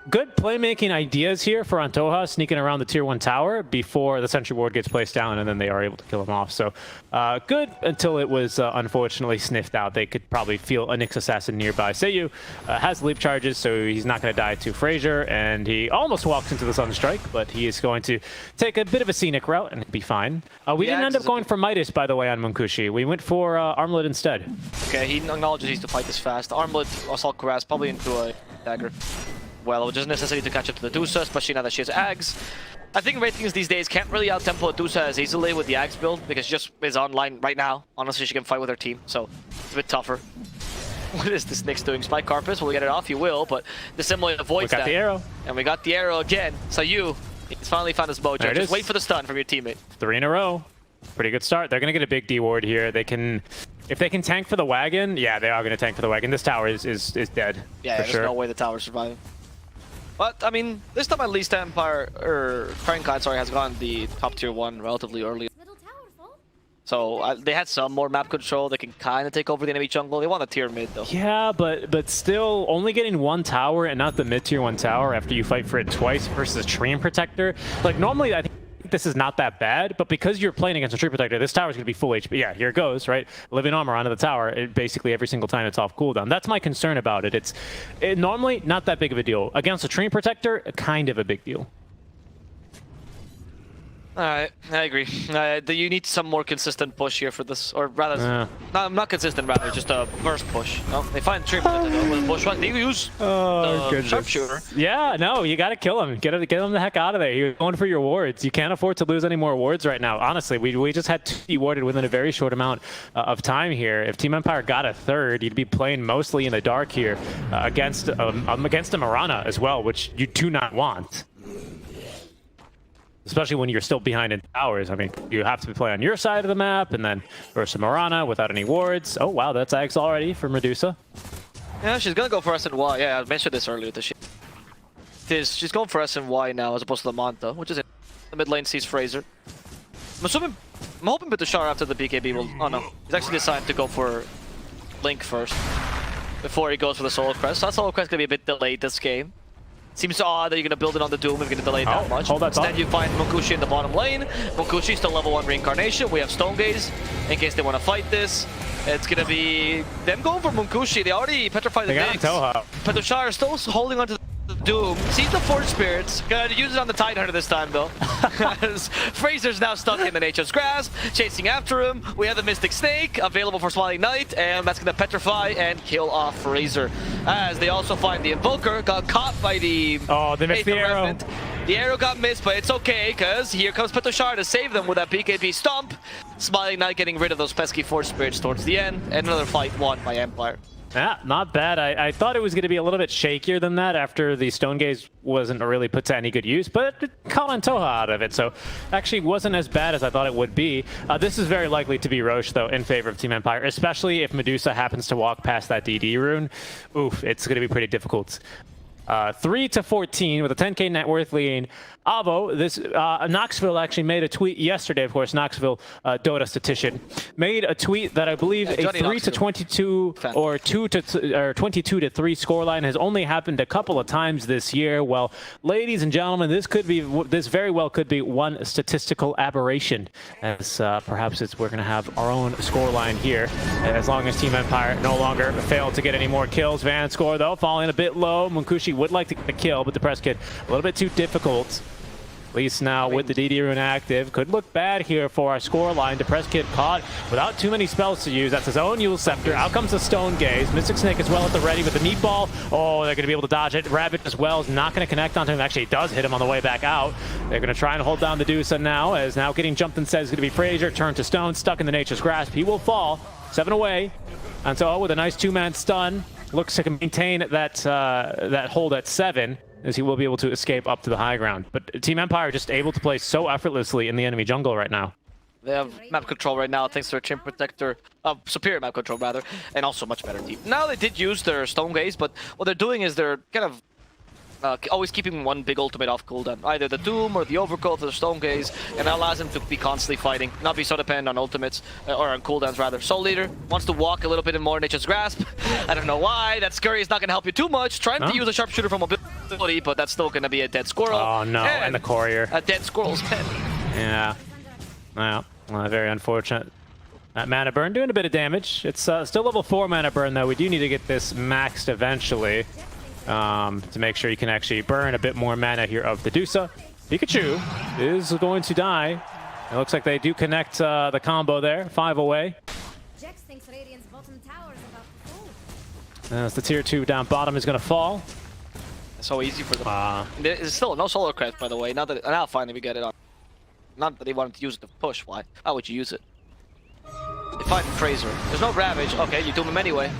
good playmaking ideas here for Antoha, sneaking around the tier 1 tower before the sentry ward gets placed down, and then they are able to kill him off. So good until it was unfortunately sniffed out. They could probably feel a Nyx Assassin nearby. Seiyu has leap charges, so he's not going to die to Frazier, and he almost walks into the Sunstrike, but he is going to take a bit of a scenic route and be fine. We didn't end up going for Midas, by the way, on Munkushi. We went for Armlet instead. Okay, he acknowledges he's to fight this fast. Armlet, Assault Cuirass, probably into a dagger. Well, just necessity to catch up to the Dusa, especially now that she has Ags. I think ratings these days can't really out-tempo Dusa as easily with the Ags build, because she just is online right now. Honestly, she can fight with her team, so it's a bit tougher. What is this Nyx doing? Spike Carpus, will we get it off? You will, but the Simulate avoids that. We got the arrow. And we got the arrow again. So he's finally found his mojo. Just wait for the stun from your teammate. 3 in a row. Pretty good start. They're going to get a big D ward here. They can, if they can tank for the wagon, yeah, they are going to tank for the wagon. This tower is dead. Yeah, there's no way the tower's surviving. But I mean, this time at least Empire or Trident, sorry, has gone the top tier 1 relatively early. So they had some more map control. They can kind of take over the enemy jungle. They want a tier mid though. Yeah, but still only getting 1 tower and not the mid tier 1 tower after you fight for it twice versus a Treant Protector. Like normally, I think this is not that bad, but because you're playing against a Treant Protector, this tower is going to be full HP. Yeah, here it goes, right? Living armor onto the tower, basically every single time it's off cooldown. That's my concern about it. It's normally not that big of a deal. Against a Treant Protector, kind of a big deal. Alright, I agree. You need some more consistent push here for this, or rather, not consistent, rather just a burst push. No, they find Treant Protector with a bushwhack. They use the sharpshooter. Yeah, no, you gotta kill him. Get him the heck out of there. You're going for your wards. You can't afford to lose any more wards right now. Honestly, we just had 2 warded within a very short amount of time here. If Team Empire got a 3rd, you'd be playing mostly in the dark here against a Mirana as well, which you do not want. Especially when you're still behind in towers. I mean, you have to play on your side of the map, and then versus Mirana without any wards. Oh, wow, that's Ags already for Medusa. Yeah, she's going to go for SNY. Yeah, I mentioned this earlier. She's going for SNY now as opposed to the Manta, which is in the mid lane sees Fraser. I'm hoping Petushara after the BKB will... Oh, no. He's actually decided to go for Link first before he goes for the Solo Crest. So that Solo Crest is going to be a bit delayed this game. Seems odd that you're going to build it on the Doom if you're going to delay it that much. Instead, you find Munkushi in the bottom lane. Munkushi still level 1 reincarnation. We have Stone Gaze in case they want to fight this. It's going to be them going for Munkushi. They already petrified the Nyx. Petushara still holding onto the Doom. Sees the Forge Spirits. Gonna use it on the Tidehunter this time, though. Fraser's now stuck in the Nature's Grasp, chasing after him. We have the Mystic Snake available for Smiling Knight, and that's gonna petrify and kill off Fraser. As they also find the Invoker, got caught by the... Oh, they missed the arrow. The arrow got missed, but it's okay, because here comes Petoshar to save them with that BKB stomp. Smiling Knight getting rid of those pesky Force Spirits towards the end, and another fight won by Empire. Yeah, not bad. I thought it was going to be a little bit shakier than that after the Stone Gaze wasn't really put to any good use, but it caught Antoha out of it, so actually wasn't as bad as I thought it would be. This is very likely to be Roche, though, in favor of Team Empire, especially if Medusa happens to walk past that DD rune. Oof, it's going to be pretty difficult. 3-14 with a 10k net worth lead. Avo, this Knoxville actually made a tweet yesterday. Of course, Knoxville Dota statistician made a tweet that I believe a 3-22 or 22-3 scoreline has only happened a couple of times this year. Well, ladies and gentlemen, this very well could be one statistical aberration, as perhaps we're going to have our own scoreline here, as long as Team Empire no longer fail to get any more kills. Van score though falling a bit low. Munkushi would like to get a kill, but the press kit a little bit too difficult. At least now with the DD rune active. Could look bad here for our scoreline. Depress Kid caught without too many spells to use. That's his own Yule Scepter. Out comes the Stone Gaze. Mystic Snake as well at the ready with the Meatball. Oh, they're going to be able to dodge it. Rabbit as well is not going to connect onto him. Actually, it does hit him on the way back out. They're going to try and hold down the Medusa now, as now getting jumped and says is going to be Frazier. Turned to stone, stuck in the Nature's Grasp. He will fall. 7 away. And so with a nice 2-man stun, looks to maintain that hold at 7. As he will be able to escape up to the high ground. But Team Empire just able to play so effortlessly in the enemy jungle right now. They have map control right now thanks to their Chain Protector, superior map control rather, and also much better team. Now they did use their Stone Gaze, but what they're doing is they're kind of always keeping one big ultimate off cooldown. Either the Doom or the Overgrowth or the Stone Gaze, and that allows them to be constantly fighting, not be so dependent on ultimates, or on cooldowns rather. Soul Leader wants to walk a little bit in more Nature's Grasp. I don't know why. That Scurry is not going to help you too much. Trying to use a Sharpshooter from mobility, but that's still going to be a dead squirrel. Oh no, and the Courier. A dead squirrel's pen. Yeah. Well, very unfortunate. That mana burn doing a bit of damage. It's still level 4 mana burn though. We do need to get this maxed eventually. To make sure you can actually burn a bit more mana here of the Medusa. Pikachu is going to die. It looks like they do connect the combo there. 5 away. Jax thinks Radiant's bottom tower is about to fall. As the tier 2 down bottom is going to fall. So easy for them. There's still no Solar Crest, by the way. Now finally we get it on. Not that they wanted to use it to push. Why would you use it? They find Fraser. There's no Ravage. Okay, you doom him anyway.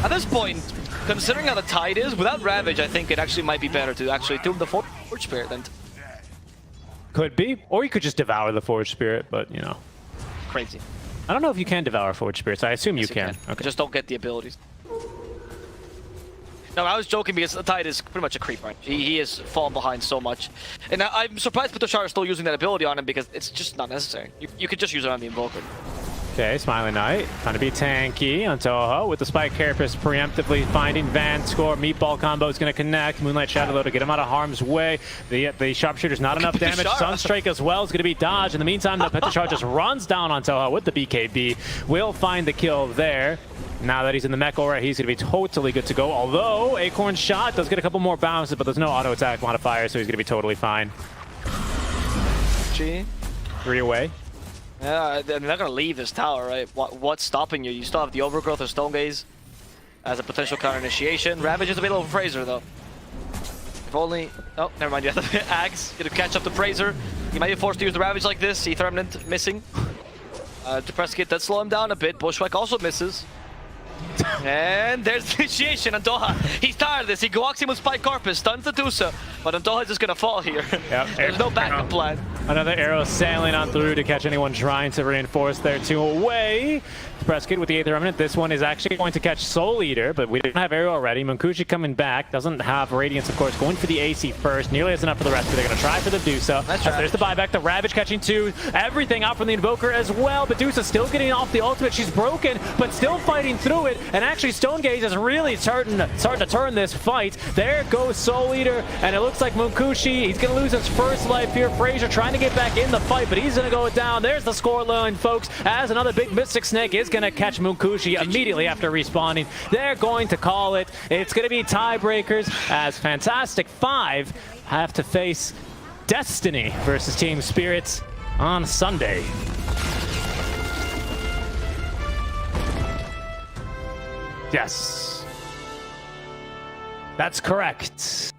At this point, considering how the tide is, without Ravage, I think it actually might be better to actually doom the Forge Spirit than... Could be. Or you could just devour the Forge Spirit, but, you know. Crazy. I don't know if you can devour Forge Spirits. I assume you can. Okay. Just don't get the abilities. No, I was joking because the tide is pretty much a creep, right? He is fallen behind so much. And I'm surprised Petoshar is still using that ability on him because it's just not necessary. You could just use it on the Invoker. Okay, Smiling Knight trying to be tanky. Antoha with the Spike Carapace preemptively finding Van score. Meatball combo is going to connect. Moonlight Shadow to get him out of harm's way. The Sharpshooter's not enough damage. Sunstrike as well is going to be dodged. In the meantime, the Petoshar just runs down Antoha with the BKB. Will find the kill there. Now that he's in the mech aura, he's going to be totally good to go. Although Acorn's shot does get a couple more bounces, but there's no auto attack modifier, so he's going to be totally fine. 3 away. Yeah, they're not going to leave this tower, right? What's stopping you? You still have the Overgrowth of Stone Gaze as a potential counter initiation. Ravage is a bit over Fraser, though. If only... Oh, never mind. You have the Axe. Going to catch up to Fraser. He might be forced to use the Ravage like this. Ether Remnant missing. Depress Kit does slow him down a bit. Bushwhack also misses. And there's the initiation. Antoha, he's tired of this. He walks in with Spike Carpus, stuns the Medusa, but Antoha is just going to fall here. Yep. There's no backup plan. Another arrow sailing on through to catch anyone trying to reinforce their 2 away. Prescott with the Aether Remnant. This one is actually going to catch Soul Eater, but we don't have arrow already. Munkushi coming back. Doesn't have Radiance, of course. Going for the AC first. Nearly has enough for the rest, but they're going to try for the Medusa. There's the buyback. The Ravage catching 2. Everything out from the Invoker as well. Medusa still getting off the ultimate. She's broken, but still fighting through it. And actually, Stone Gaze is really starting to turn this fight. There goes Soul Eater, and it looks like Munkushi, he's going to lose his first life here. Frazier trying to get back in the fight, but he's going to go down. There's the scoreline, folks, as another big Mystic Snake is going to catch Munkushi immediately after respawning. They're going to call it. It's going to be tiebreakers as Fantastic 5 have to face Destiny versus Team Spirits on Sunday. Yes. That's correct.